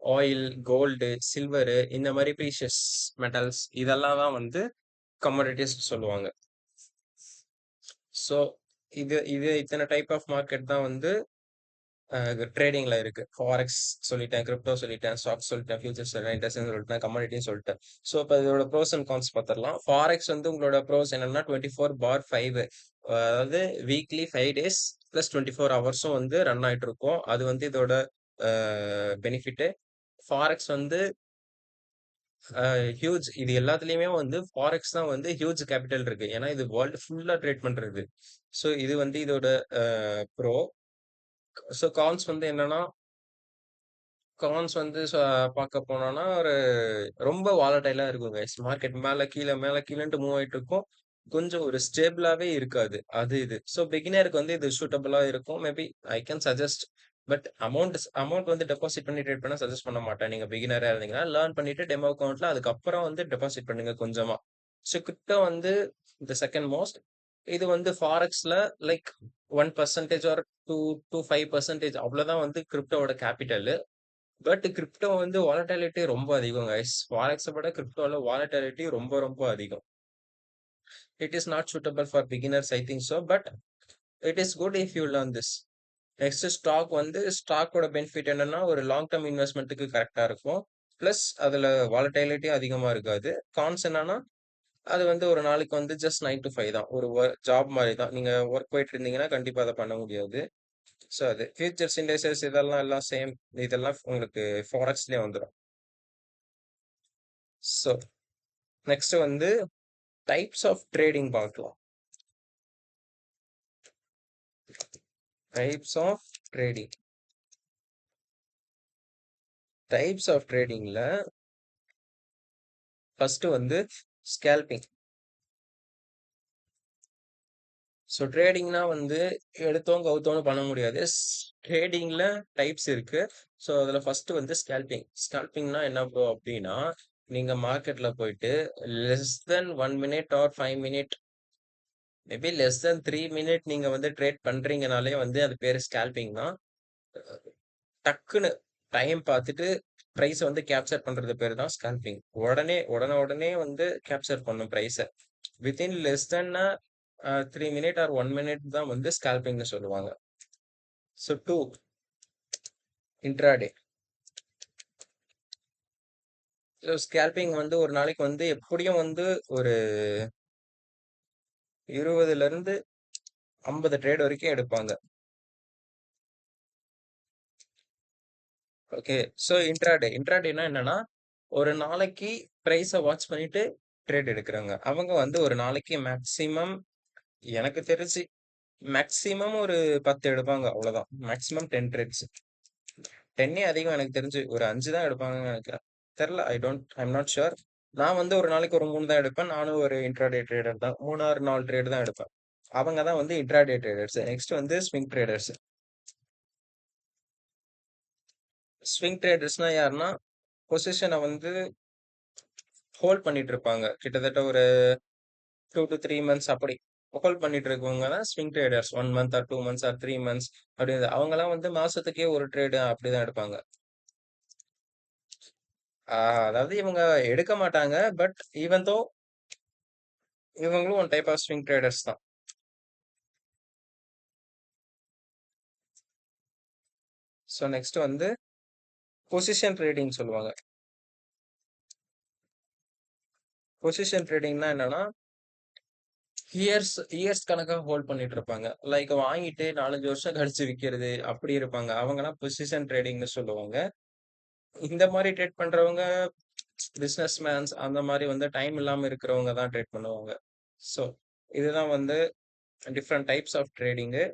ஆயில், கோல்டு, சில்வரு இந்த மாதிரி ப்ரீஷியஸ் மெட்டல்ஸ் இதெல்லாம் தான் வந்து கமாடிட்டிஸ் சொல்லுவாங்க. ஸோ இது இது இத்தனை டைப் ஆஃப் மார்க்கெட் தான் வந்து ட்ரேடிங்ல இருக்கு. ஃபாரெக்ஸ் சொல்லிட்டேன், கிரிப்டோ சொல்லிட்டேன், ஸ்டாக் சொல்லிட்டேன், ஃபியூச்சர்ஸ் சொல்லிட்டேன், இண்டஸ்ட்ரி சொல்லிட்டேன், கமாடிட்டியும் சொல்லிட்டேன். ஸோ இப்போ இதோட ப்ரோஸ் அண்ட் கான்ஸ் பார்த்துடலாம். ஃபாரெக்ஸ் வந்து உங்களோட ப்ரோஸ் என்னன்னா 24/5. அதாவது வீக்லி 5 days ப்ளஸ் 24 hours வந்து ரன் ஆயிட்டு இருக்கும். அது வந்து இதோட பெனிஃபிட். ஃபாரெக்ஸ் வந்து ஹியூஜ். இது எல்லாத்துலயுமே வந்து ஃபாரெக்ஸ் தான் வந்து ஹியூஜ் கேபிட்டல் இருக்கு. ஏன்னா இது வேர்ல்டு ஃபுல்லா ட்ரேட் பண்றது. ஸோ இது வந்து இதோட ப்ரோ. ஸோ கான்ஸ் வந்து என்னன்னா கான்ஸ் வந்து பார்க்க போனோம்னா, ரொம்ப வாலடைலா இருக்கும் கைஸ். மார்க்கெட் மேல கீழ, மேல கீழன்ட்டு மூவ் ஆயிட்டு இருக்கும். கொஞ்சம் ஒரு ஸ்டேபிளாவே இருக்காது. அது இது. ஸோ பிகினருக்கு வந்து இது சூட்டபிளா இருக்கும். Maybe I can suggest. But amount வந்து டெபாசிட் பண்ணி ட்ரேட் பண்ண சஜெஸ்ட் பண்ண மாட்டேன். நீங்க பிகினரா இருந்தீங்கன்னா, லேர்ன் பண்ணிட்டு டெமோ அக்கவுண்ட்ல அதுக்கப்புறம் வந்து டெபாசிட் பண்ணுங்க கொஞ்சமா. ஸோ கிரிப்டோ வந்து தி செகண்ட் மோஸ்ட். இது வந்து ஃபாரெக்ஸ்ல லைக் 1% ஆர் 5% அவ்வளோதான் வந்து கிரிப்டோவோட கேபிட்டல். பட் கிரிப்டோ வந்து வாலட்டிலிட்டி ரொம்ப அதிகம் கைஸ். ஃபாரெக்ஸ விட கிரிப்டோல வாலட்டிலிட்டி ரொம்ப ரொம்ப அதிகம். It is not suitable for beginners I think so. But it is good if you learn this. Next stock வந்து ஸ்டாக்கோட பெனிஃபிட் என்னன்னா ஒரு லாங் டர்ம் இன்வெஸ்ட்மெண்ட்டுக்கு கரெக்டா இருக்கும். பிளஸ் அதுல வாலட்டிலிட்டி அதிகமா இருக்காது. கான்ஸ் என்னன்னா அது வந்து ஒரு நாளைக்கு வந்து ஜஸ்ட் 9 to 5 தான். ஒரு ஜாப் மாதிரி தான். நீங்க ஒர்க் போயிட்டு இருந்தீங்கன்னா கண்டிப்பா அதை பண்ண முடியாது. ஸோ அது ஃபியூச்சர்ஸ் இண்டெக்ஸஸ் இதெல்லாம் எல்லாம் சேம். இதெல்லாம் உங்களுக்கு ஃபாரெக்ஸ்லயே வந்துடும். ஸோ நெக்ஸ்ட் வந்து டைப்ஸ் ஆஃப் ட்ரேடிங் பார்க்கலாம். Types of trading. Types of ட்ரேடிங்ல ஃபர்ஸ்ட் வந்து ஸ்கேல்பிங். ஸோ ட்ரேடிங்னா வந்து எடுத்தோம் கவுத்தோன்னு பண்ண முடியாது. ட்ரேடிங்ல டைப்ஸ் இருக்கு. ஸோ அதில் ஃபர்ஸ்ட் வந்து ஸ்கேல்பிங். ஸ்கேல்பிங்னா என்ன ப்ரோ அப்படின்னா, நீங்க மார்க்கெட்ல போயிட்டு less than 1 minute or 5 minute, maybe less than 3 minute நீங்க வந்து ட்ரேட் பண்றீங்கனாலே வந்து அது பேரு ஸ்கேல்பிங் தான். டக்குன்னு டைம் பார்த்துட்டு ப்ரைஸை வந்து கேப்சர் பண்றது பேர் தான் ஸ்கேல்பிங். உடனே வந்து கேப்சர் பண்ணும் ப்ரைஸை. Within less than 3 minute or 1 minute தான் வந்து ஸ்கேல்பிங்னு சொல்லுவாங்க. So intraday. ஸோ ஸ்கேல்பிங் வந்து ஒரு நாளைக்கு வந்து எப்படியும் வந்து ஒரு 20ல இருந்து 50 ட்ரேட் வரைக்கும் எடுப்பாங்க. ஓகே. ஸோ இன்ட்ராடேனா என்னன்னா ஒரு நாளைக்கு ப்ரைஸை வாட்ச் பண்ணிட்டு ட்ரேட் எடுக்கிறாங்க. அவங்க வந்து ஒரு நாளைக்கு மேக்சிமம் எனக்கு தெரிஞ்சு மேக்சிமம் ஒரு 10 எடுப்பாங்க. அவ்வளவுதான். Maximum 10 trades. 10 அதிகம் எனக்கு தெரிஞ்சு ஒரு 5 தான் எடுப்பாங்கன்னு நினைக்கிறேன். தெரில. I'm not sure. நான் வந்து ஒரு நாளைக்கு ஒரு 3 தான் எடுப்பேன். நானும் ஒரு இன்ட்ராடே ட்ரேடர் தான். 3 ஆர் 4 ட்ரேட் தான் எடுப்பேன். அவங்க தான் வந்து இன்ட்ராடே ட்ரேடர்ஸ். நெக்ஸ்ட் வந்து ஸ்விங் ட்ரேடர்ஸ். ஸ்விங் ட்ரேடர்ஸ்னா யாருன்னா பொசிஷனை வந்து ஹோல்ட் பண்ணிட்டு இருப்பாங்க. கிட்டத்தட்ட ஒரு 2 to 3 மந்த்ஸ் அப்படி ஹோல்ட் பண்ணிட்டு இருக்கவங்க தான் swing traders. 1 month or 2 months or 3 months அப்படி. அவங்கலாம் வந்து மாசத்துக்கே ஒரு ட்ரேடு அப்படிதான் எடுப்பாங்க. அதாவது இவங்க எடுக்க மாட்டாங்க. பட் ஈவன் தோ இவங்களும் one type of swing traders தான். ஸோ நெக்ஸ்ட் வந்து பொசிஷன் ட்ரேடிங் சொல்லுவாங்க. பொசிஷன் ட்ரேடிங்னா என்னன்னா இயர்ஸ் கணக்காக ஹோல்ட் பண்ணிட்டு இருப்பாங்க. லைக் வாங்கிட்டு 4-5 வருஷம் கழிச்சு விற்கிறது அப்படி இருப்பாங்க. அவங்கலாம் பொசிஷன் ட்ரேடிங்னு சொல்லுவாங்க. இந்த மாதிரி ட்ரேட் பண்றவங்க பிசினஸ் மேன்ஸ் அந்த மாதிரி வந்து டைம் இல்லாம இருக்கிறவங்க தான் ட்ரேட் பண்ணுவாங்க. ஸோ இதுதான் வந்து different types of trading.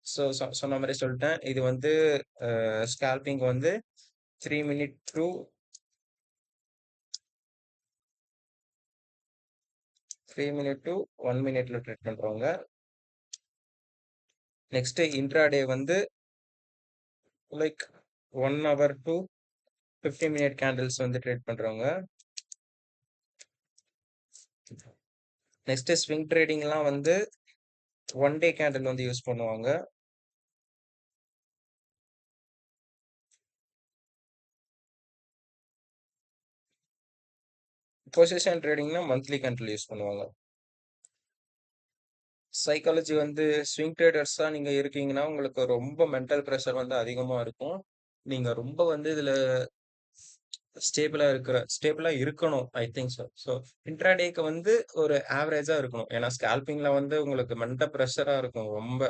So சொன்ன மாதிரி சொல்லிட்டேன். இது வந்து ஸ்கேல்பிங் வந்து 3 minute to 1 minuteல ட்ரேட் பண்றவங்க. நெக்ஸ்ட் இன்ட்ராடே வந்து like 1 hour to 15 minute candles வந்து ட்ரேட் பண்றவங்க. நெக்ஸ்ட் ஸ்விங் ட்ரேடிங்லாம் வந்து 1 day கேண்டில் வந்து யூஸ் பண்ணுவாங்க. பொசிஷன் ட்ரேடிங்னா மந்த்லி கேண்டில் யூஸ் பண்ணுவாங்க. சைக்காலஜி வந்து ஸ்விங் ட்ரேடர்ஸா நீங்க இருக்கீங்கன்னா உங்களுக்கு ரொம்ப மென்டல் ப்ரெஷர் வந்து அதிகமா இருக்கும். நீங்க ரொம்ப வந்து இதுல ஸ்டேபிளா இருக்கணும் ஐ திங்க் ஸோ. ஸோ இன்ட்ராடேக்கு வந்து ஒரு ஆவரேஜா இருக்கணும். ஏன்னா ஸ்கேல்பிங்ல வந்து உங்களுக்கு மென்டல் ப்ரெஷரா இருக்கும். ரொம்ப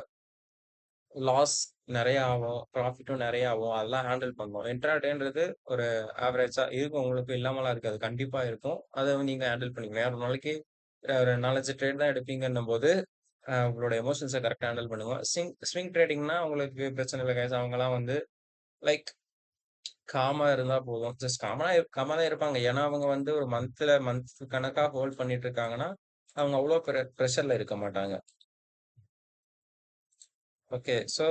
லாஸ் நிறைய ஆகும், ப்ராஃபிட்டும் நிறைய ஆகும். அதெல்லாம் ஹேண்டில் பண்ணணும். இன்ட்ராடேன்றது ஒரு ஆவரேஜா இருக்கும். உங்களுக்கு இல்லாமலாம் இருக்காது. கண்டிப்பா இருக்கும். அதை நீங்க ஹேண்டில் பண்ணிக்கணும். ஒரு நாளைக்கு ஒரு 4-5 ட்ரேட் தான் எடுப்பீங்கன்னும் போது உங்களோட எமோஷன்ஸை கரெக்டாக ஹேண்டில் பண்ணுங்க. ஸ்விங் ட்ரேடிங்னா உங்களுக்கு பிரச்சனை இல்லை கைஸ். அவங்கலாம் வந்து லைக் காமா இருந்தா போதும். ஜஸ்ட் காமா தான் இருப்பாங்க. ஏன்னா அவங்க வந்து ஒரு மந்த் கணக்கா ஹோல்ட் பண்ணிட்டு இருக்காங்கன்னா, அவங்க அவ்ளோ பிரஷர்ல இருக்க மாட்டாங்க. ஓகே. ஸோ,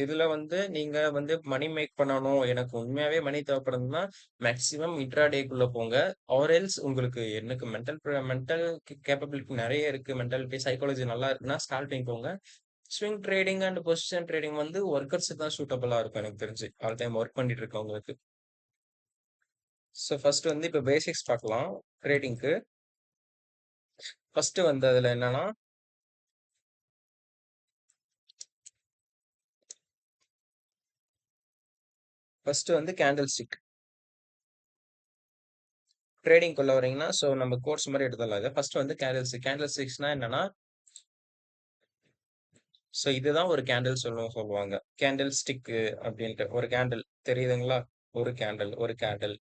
இதுல வந்து நீங்க வந்து மணி மேக் பண்ணணும். எனக்கு உண்மையாவே மணி தேவைப்படுதுன்னா, மேக்ஸிமம் இன்ட்ராடேக்குள்ள போங்க. ஆர் எல்ஸ் உங்களுக்கு எனக்கு மென்டல் கேப்பபிலிட்டி நெறைய இருக்கு. மென்டாலிட்டி, சைக்காலஜி நல்லா இருக்குன்னா ஸ்கால்பிங் போங்க. Swing trading and position trading வந்து ஒர்க்கர்ஸுக்கு தான் சூட்டபிளா இருக்கும் எனக்கு தெரிஞ்சு. ஆல் டைம் ஒர்க் பண்ணிட்டு இருக்கவங்களுக்கு. ஸோ, ஃபர்ஸ்ட் வந்து இப்ப பேசிக்ஸ் பார்க்கலாம் ட்ரேடிங்க்கு. ஃபர்ஸ்ட் வந்து அதுல என்னன்னா, ஃபர்ஸ்ட் வந்து கேண்டில் ஸ்டிக். ட்ரேடிங்க்குள்ள வரீங்கன்னா, ஸோ நம்ம கோர்ஸ் மாரி எடுத்துடலாம் இத. ஃபர்ஸ்ட் வந்து கேண்டில் ஸ்டிக்ஸ்னா என்னன்னா, ஸோ இதுதான் ஒரு கேண்டில் சொல்லுவாங்க. கேண்டில் ஸ்டிக்கு அப்படின்ட்டு. ஒரு கேண்டில் தெரியுதுங்களா? ஒரு கேண்டில்.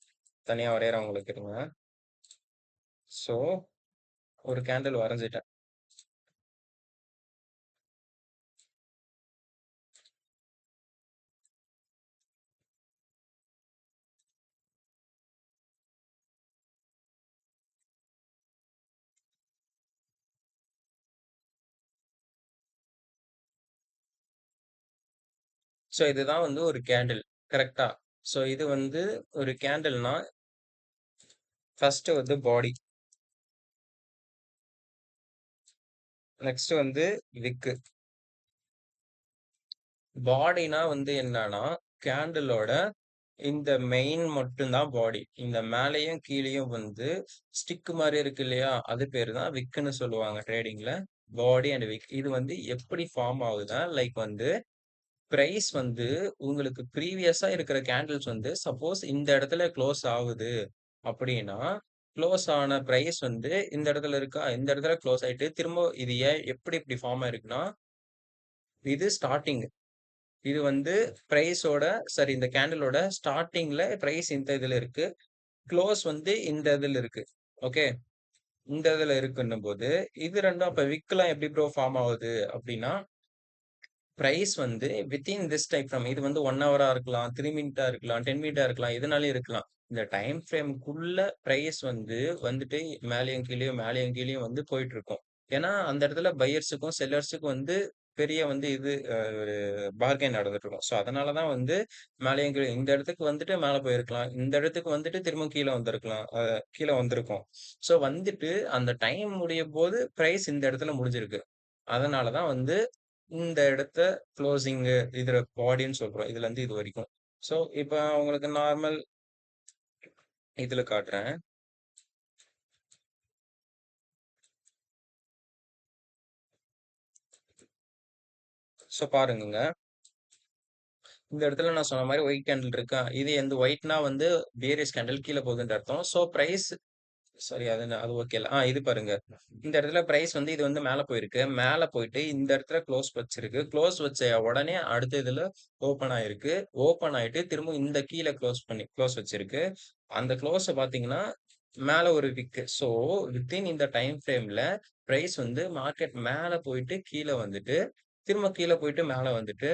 தனியா வரையறவங்களுக்கு இருங்க. ஸோ ஒரு கேண்டில் வரைஞ்சிட்டேன். ஸோ இதுதான் வந்து ஒரு கேண்டில். கரெக்ட்டா? ஸோ இது வந்து ஒரு கேண்டில்னா, ஃபர்ஸ்ட் வந்து பாடி. நெக்ஸ்ட் வந்து விக்கு. பாடினா வந்து என்னன்னா, கேண்டிலோட இந்த மெயின் மட்டும் தான் பாடி. இந்த மேலேயும் கீழேயும் வந்து ஸ்டிக் மாரி இருக்கு இல்லையா? அது பேரு தான் விக்குன்னு சொல்லுவாங்க ட்ரேடிங்ல. பாடி அண்ட் விக். இது வந்து எப்படி ஃபார்ம் ஆகுதுன்னா, லைக் வந்து பிரைஸ் வந்து உங்களுக்கு ப்ரீவியஸா இருக்கிற கேண்டில்ஸ் வந்து சப்போஸ் இந்த இடத்துல க்ளோஸ் ஆகுது அப்படின்னா, க்ளோஸ் ஆன பிரைஸ் வந்து இந்த இடத்துல இருக்கா? இந்த இடத்துல க்ளோஸ் ஆயிட்டு திரும்ப இது ஏன் எப்படி இப்படி ஃபார்ம் ஆயிருக்குன்னா, இது ஸ்டார்ட்டிங். இது வந்து பிரைஸோட சாரி இந்த கேண்டிலோட ஸ்டார்ட்டிங்ல பிரைஸ் இந்த இதுல இருக்கு. க்ளோஸ் வந்து இந்த இதுல இருக்கு. ஓகே. இந்த இதுல இருக்குன்னும்போது, இது 2ம் அப்ப விக்லாம் எப்படி ப்ரோ ஃபார்ம் ஆகுது அப்படின்னா, பிரைஸ் வந்து வித்தின் திஸ் டைம் ஃப்ரேம் இது வந்து 1 ஹவரா இருக்கலாம், 3 மினிட்டா இருக்கலாம், 10 மினிட்டா இருக்கலாம், எதுனாலும் இருக்கலாம். இந்த டைம் ஃப்ரேம்க்குள்ள பிரைஸ் வந்து வந்துட்டு மேலயும் கீழயும் வந்து போயிட்டு இருக்கும். ஏன்னா, அந்த இடத்துல பையர்ஸுக்கும், செல்லர்ஸுக்கும் வந்து பெரிய வந்து இது ஒரு பார்கெயின் நடந்துட்டு இருக்கும். ஸோ, அதனால தான் வந்து மேலயும் கீழயும் இந்த இடத்துக்கு வந்துட்டு மேல போயிருக்கலாம். இந்த இடத்துக்கு வந்துட்டு திரும்ப கீழ வந்திருக்கலாம். கீழ வந்திருக்கும். ஸோ, வந்துட்டு அந்த டைம் முடியம்போது பிரைஸ் இந்த இடத்துல முடிஞ்சிருக்கு. அதனால தான் வந்து இந்த இடத்த குளோசிங்கு இதுல பாடின்னு சொல்றோம். இதுலருந்து இது வரைக்கும். ஸோ, இப்ப உங்களுக்கு நார்மல் இதுல காட்டுறேன். ஸோ பாருங்கங்க. இந்த இடத்துல நான் சொன்ன மாரி ஒயிட் கேண்டில் இருக்கா? இது எந்த ஒயிட்னா வந்து பேரிஷ் கேண்டில் கீழ போகுதுன்ற அர்த்தம். ஸோ பிரைஸ் சாரி அது ஓகே இல்ல. இது பாருங்க. இந்த இடத்துல பிரைஸ் வந்து இது வந்து மேல போயிருக்கு. மேல போயிட்டு இந்த இடத்துல க்ளோஸ் வச்சிருக்கு. க்ளோஸ் வச்ச உடனே அடுத்த இதுல ஓப்பன் ஆயிருக்கு. ஓப்பன் ஆயிட்டு திரும்ப இந்த கீழ க்ளோஸ் வச்சிருக்கு. அந்த க்ளோஸ பார்த்தீங்கன்னா, மேல ஒரு விக். ஸோ வித்தின் இந்த டைம் ஃப்ரேம்ல பிரைஸ் வந்து மார்க்கெட் மேல போயிட்டு கீழ வந்துட்டு, திரும்ப கீழ போயிட்டு மேல வந்துட்டு,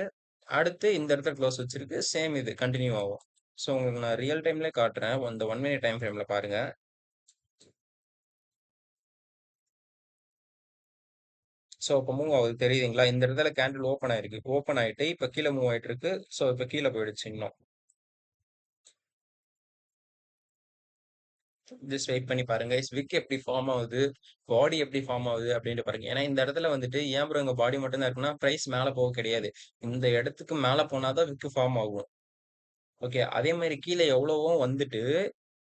அடுத்து இந்த இடத்துல க்ளோஸ் வச்சிருக்கு. சேம் இது கன்டின்யூ ஆகும். ஸோ உங்களுக்கு நான் ரியல் டைம்லயே காட்டுறேன். அந்த 1 மினிட் டைம் ஃப்ரேம்ல பாருங்க. ஸோ, இப்ப மூவ் ஆகுது தெரியுதுங்களா? இந்த இடத்துல கேண்டில் ஓப்பன் ஆயிருக்கு. ஓப்பன் ஆயிட்டு இப்ப கீழ மூவ் ஆயிட்டு இருக்கு. ஸோ, இப்ப கீழ போயிடுச்சு இன்னும். ஜஸ்ட் வெயிட் பண்ணி பாருங்க. விக் எப்படி ஃபார்ம் ஆகுது? பாடி எப்படி ஃபார்ம் ஆகுது? அப்படின்ட்டு பாருங்க. ஏன்னா இந்த இடத்துல வந்துட்டு ஏன் ப்ரோ இங்க பாடி மட்டும் தான் இருக்குன்னா, பிரைஸ் மேல போக கிடையாது. இந்த இடத்துக்கு மேல போனா தான் விக் ஃபார்ம் ஆகும். ஓகே. அதே மாரி கீழ எவ்வளவோ வந்துட்டு,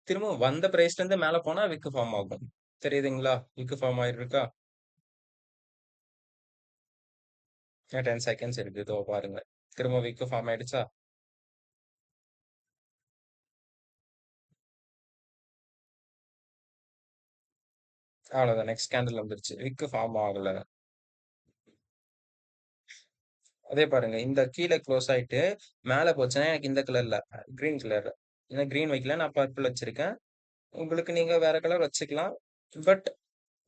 திரும்ப வந்த பிரைஸ்ல இருந்து மேல போனா விக் ஃபார்ம் ஆகும். தெரியுதுங்களா? விக் ஃபார்ம் ஆயிருக்கா? 10 செகண்ட்ஸ் இருக்கு. இதோ பாருங்க. திரும்ப விக் ஃபார்ம் ஆயிடுச்சா? அவ்வளவுதான். நெக்ஸ்ட் கேண்டில் வந்துருச்சு. விக் ஃபார்ம் ஆகல. அதே பாருங்க. இந்த கீழ குளோஸ் ஆயிட்டு, மேல போச்சுன்னா எனக்கு இந்த கலர்ல கிரீன் கலர். ஏன்னா கிரீன் வைக்கல. நான் பர்பிள் வச்சிருக்கேன். உங்களுக்கு நீங்க வேற கலர் வச்சுக்கலாம். பட்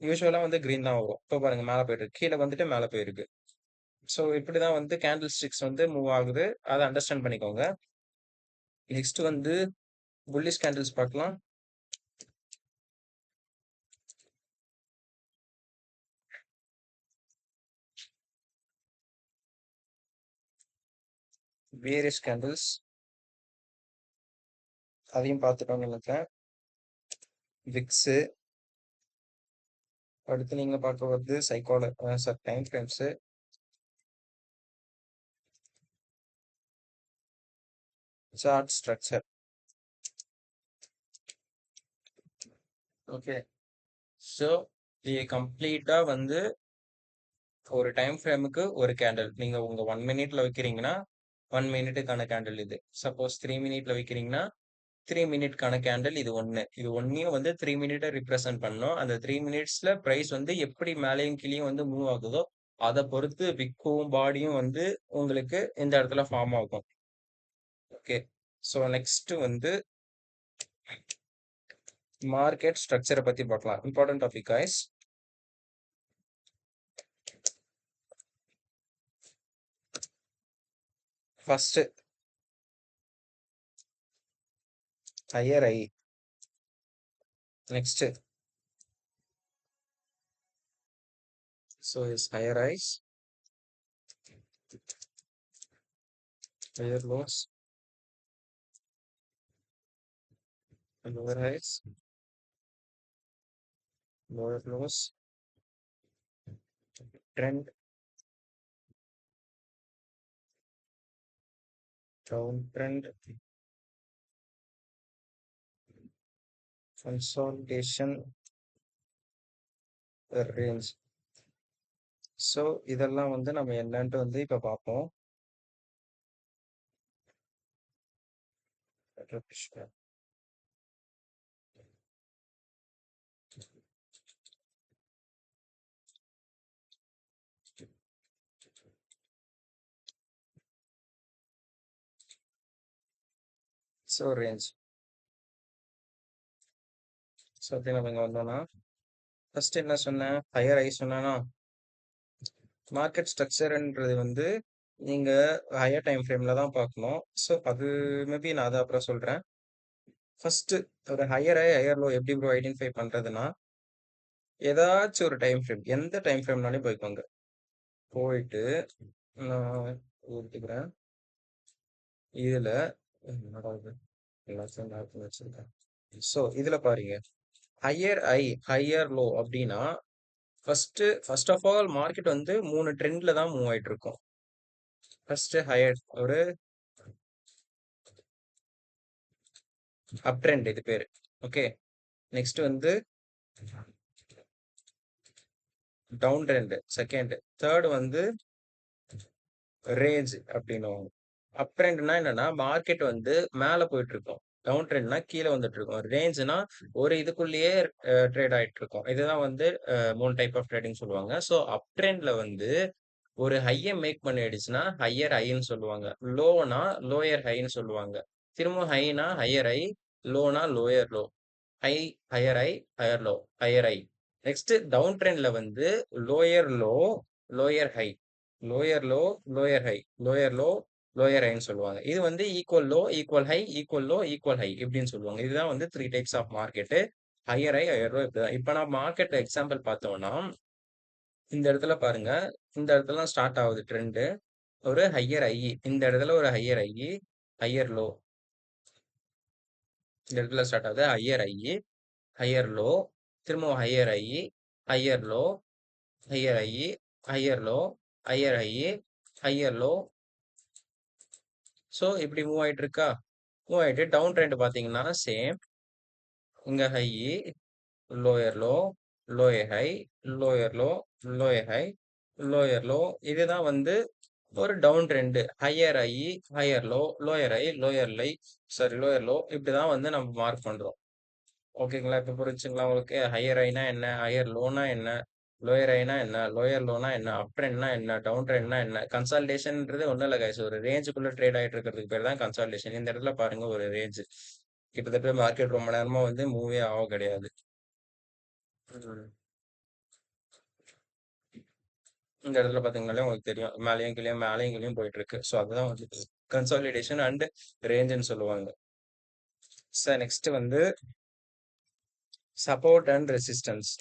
யூசுவலா வந்து கிரீன் தான் வரும். இப்ப பாருங்க மேல போயிட்டு கீழ வந்துட்டு மேல போயிருக்கு. ஸோ இப்படிதான் வந்து கேண்டில் ஸ்டிக்ஸ் வந்து மூவ் ஆகுது. அத அண்டர்ஸ்டாண்ட் பண்ணிக்கோங்க. நெக்ஸ்ட் வந்து புல்லிஷ் கேண்டில்ஸ் பார்க்கலாம். வேரியஸ் கேண்டில்ஸ் அதையும் பார்த்துட்டோம்னு நினைக்கிறேன். விக்ஸு, அடுத்து நீங்க பார்க்க வருது time frames, chart structure. Okay, so இது கம்ப்ளீட்டா வந்து ஒரு டைம் ஃப்ரேமுக்கு ஒரு கேண்டில். நீங்க உங்க 1 மினிட்ல வைக்கிறீங்கன்னா 1 மினிட்டுக்கான கேண்டில் இது. சப்போஸ் 3 மினிட்ல வைக்கிறீங்கன்னா 3 மினிட்கான கேண்டில் இது ஒன்று. இது ஒன்னையும் வந்து 3 மினிட்டை ரிப்ரசென்ட் பண்ணோம். அந்த 3 மினிட்ஸ்ல ப்ரைஸ் வந்து எப்படி மேலேயும் கீழேயும் வந்து மூவ் ஆகுதோ அதை பொறுத்து விக்கும் பாடியும் வந்து உங்களுக்கு இந்த இடத்துல ஃபார்ம் ஆகும். ஓகே, ஸோ நெக்ஸ்ட் வந்து மார்க்கெட் ஸ்ட்ரக்சரை பத்தி பார்க்கலாம். Important topic guys. First higher high, next so is higher highs, higher lows, lower highs, lower lows, trend, downtrend, consolidation, range. So இதெல்லாம் வந்து நம்ம என்னன்ட்டு வந்து இப்போ பார்ப்போம். So range. ஸோ அப்படி நம்ம இங்கே வந்தோம்னா ஃபர்ஸ்ட் என்ன சொன்னேன், ஹையர் ஐ சொன்னா. மார்க்கெட் ஸ்ட்ரக்சர்ன்றது வந்து நீங்க ஹையர் டைம் ஃப்ரேம்ல தான் பார்க்கணும். ஸோ அது மேபி நான் அதை அப்புறம் சொல்றேன். ஃபர்ஸ்ட் ஒரு ஹையர் ஐ ஹையர் லோ எப்படி ப்ரோ ஐடென்டிஃபை பண்றதுன்னா, ஏதாச்சும் ஒரு டைம் ஃப்ரேம், எந்த டைம் ஃப்ரேம்னாலும் போய்க்கோங்க. போயிட்டு நான் ஊற்றிக்கிறேன். இதுல என்னடா இது, எல்லாத்தையும் mark பண்ணி வச்சிருக்கேன். ஸோ இதுல பாருங்க, ஹையர் ஐ ஹையர் லோ அப்படின்னா ஃபர்ஸ்ட் ஆஃப் ஆல் மார்க்கெட் வந்து 3 ட்ரெண்ட்ல தான் மூவ் ஆயிட்டு இருக்கும். ஃபர்ஸ்ட் ஹையர் ஒரு அப் ட்ரெண்ட், இது பேரு. ஓகே, நெக்ஸ்ட் வந்து டவுன் ட்ரெண்ட் செகண்ட், தேர்ட் வந்து ரேஞ்ச் அப்படின்னுவாங்க. அப் ட்ரெண்ட்னா என்னன்னா மார்க்கெட் வந்து மேல போயிட்டு இருக்கும், டவுன் ட்ரெண்ட்னா கீழே வந்துட்டு இருக்கும், ரேஞ்ச்னா ஒரு இதுக்குள்ளேயே ட்ரேட் ஆயிட்டு இருக்கும். இதுதான் வந்து 3 டைப் ஆஃப் ட்ரேடிங் சொல்லுவாங்க. ஸோ அப் ட்ரெண்ட்ல வந்து ஒரு ஹையை மேக் பண்ணிடுச்சுன்னா ஹையர் ஹைன்னு சொல்லுவாங்க, லோனா லோயர் ஹைன்னு சொல்லுவாங்க, திரும்ப ஹைனா ஹையர் ஹை, லோனா lower low, high higher high, higher low, higher high. Next down ட்ரெண்ட்ல வந்து lower low, lower high, lower low, lower high, lower low, lower ஹைன்னு சொல்லுவாங்க. இது வந்து equal low, equal high, equal low, equal high இப்படின்னு சொல்லுவாங்க. இதுதான் வந்து 3 types of market. Higher high higher low இப்படிதான். இப்போ நான் மார்க்கெட் எக்ஸாம்பிள் பார்த்தோம்னா இந்த இடத்துல பாருங்க, இந்த இடத்துல ஸ்டார்ட் ஆகுது ட்ரெண்டு, ஒரு ஹையர் ஐ, இந்த இடத்துல ஒரு ஹையர் ஐ, ஹையர் லோ, இந்த இடத்துல ஸ்டார்ட் ஆகுது ஹையர் ஐ, ஹையர் லோ, திரும்ப ஹையர் ஐ, ஹையர் லோ, ஹையர் ஐ, ஹையர் லோ, ஹையர் ஐ, ஹையர் லோ. ஸோ இப்படி மூவ் ஆயிட்டு இருக்கா. மூவ் ஆயிட்டு டவுன் ட்ரெண்ட் பார்த்தீங்கன்னா சேம், இங்க high, lower low, lower high, lower low, lower high, lower low. இதுதான் வந்து ஒரு டவுன் ட்ரெண்ட். ஹையர் ஐ, ஹையர் லோ, லோயர் ஐ, லோயர் லை, சாரி லோயர் லோ, இப்படிதான் வந்து நம்ம மார்க் பண்றோம். ஓகேங்களா, இப்போ புரிஞ்சுங்களா உங்களுக்கு? ஹையர் ஐனா என்ன, ஹையர் லோனா என்ன, லோயர் ஐனா என்ன, லோயர் லோனா என்ன, அப் ட்ரெண்ட்னா என்ன, டவுன் ட்ரெண்ட்னா என்ன. கன்சால்டேஷன்ன்றது ஒன்றும் இல்லை கைஸ், ஒரு ரேஞ்சுக்குள்ள ட்ரேட் ஆயிட்டு இருக்கிறதுக்கு பேர் தான் கன்சால்டேஷன். இந்த இடத்துல பாருங்க ஒரு ரேஞ்ச், கிட்டத்தட்ட மார்க்கெட் ரொம்ப நேரமா வந்து மூவே ஆக கிடையாது. ம். இந்த இடத்துல பாத்தீங்கன்னாலே உங்களுக்கு தெரியும், மேலேயும் கீழேயும் மேலேயும் கீழேயும் போயிட்டு இருக்கு. ஸோ அதுதான் வந்து கன்சாலிடேஷன் அண்ட் ரேஞ்சுன்னு சொல்லுவாங்க. சார் நெக்ஸ்ட் வந்து சப்போர்ட் அண்ட் ரெசிஸ்டன்ஸ்.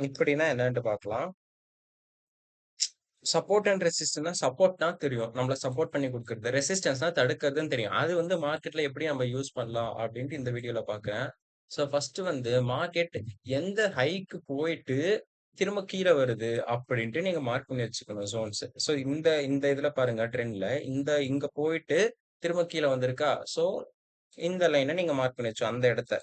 இப்படின்னா என்னன்னு பார்க்கலாம். சப்போர்ட் அண்ட் ரெசிஸ்டன்ஸ்னா சப்போர்ட்னா தெரியும், நம்மள சப்போர்ட் பண்ணி கொடுக்குறது. ரெசிஸ்டன்ஸ்னா தடுக்கிறதுன்னு தெரியும். அது வந்து மார்க்கெட்ல எப்படி நம்ம யூஸ் பண்ணலாம் அப்படின்ட்டு இந்த வீடியோல பார்க்குறேன். ஸோ ஃபர்ஸ்ட் வந்து மார்க்கெட் எந்த ஹைக்கு போயிட்டு திரும்ப கீழே வருது அப்படின்ட்டு நீங்க மார்க் பண்ணி வச்சுக்கணும் ஜோன்ஸ். ஸோ இந்த இந்த இதுல பாருங்க ட்ரெண்ட்ல இங்க போயிட்டு திரும்ப கீழே வந்திருக்கா. ஸோ இந்த லைனை நீங்க மார்க் பண்ணி வச்சோம் அந்த இடத்த.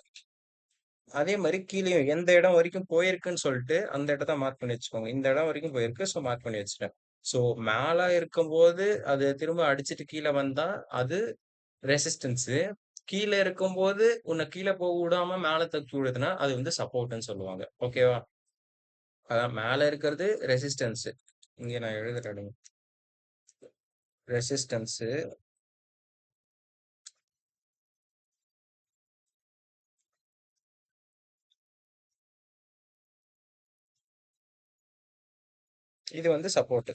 அதே மாதிரி கீழேயும் எந்த இடம் வரைக்கும் போயிருக்குன்னு சொல்லிட்டு அந்த இடத்த மார்க் பண்ணி வச்சுக்கோங்க. இந்த இடம் வரைக்கும் போயிருக்கு, ஸோ மார்க் பண்ணி வச்சுட்டேன். ஸோ மேல இருக்கும்போது அது திரும்ப அடிச்சிட்டு கீழே வந்தா அது ரெசிஸ்டன்ஸு. கீழே இருக்கும்போது உன்னை கீழே போக விடாம மேல தூக்கி விடுதுன்னா அது வந்து சப்போர்ட்னு சொல்லுவாங்க. ஓகேவா? அதான் மேல இருக்கிறது ரெசிஸ்டன்ஸ். இங்க நான் எழுதுறேன். ரெசிஸ்டன்ஸ். இது வந்து சப்போர்ட்.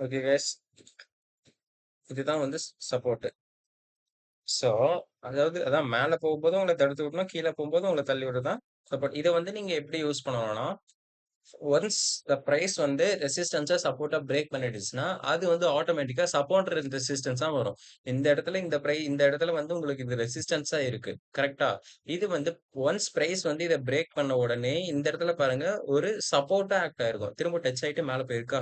ஓகே கைஸ், இதுதான் வந்து சப்போர்ட். ஸோ அதாவது அதான் மேல போகும்போது உங்களை தடுத்து விடணும், கீழே போகும்போது உங்களை தள்ளி விடுறதுதான் சப்போர்ட். இதை வந்து நீங்க எப்படி யூஸ் பண்ணணும்னா, ஒன்ஸ் த பிரைஸ் வந்து ரெசிஸ்டன்ஸா சப்போர்ட்டா பிரேக் பண்ணிடுச்சுன்னா அது வந்து ஆட்டோமேட்டிக்கா சப்போர்ட் ரெசிஸ்டன்ஸா வரும். இந்த இடத்துல இந்த இடத்துல வந்து உங்களுக்கு இது ரெசிஸ்டன்ஸா இருக்கு, கரெக்டா? இது வந்து ஒன்ஸ் பிரைஸ் வந்து இதை பிரேக் பண்ண உடனே இந்த இடத்துல பாருங்க ஒரு சப்போர்ட்டா ஆக்ட் ஆயிருக்கும். திரும்ப டச் ஆயிட்டு மேல போயிருக்கா.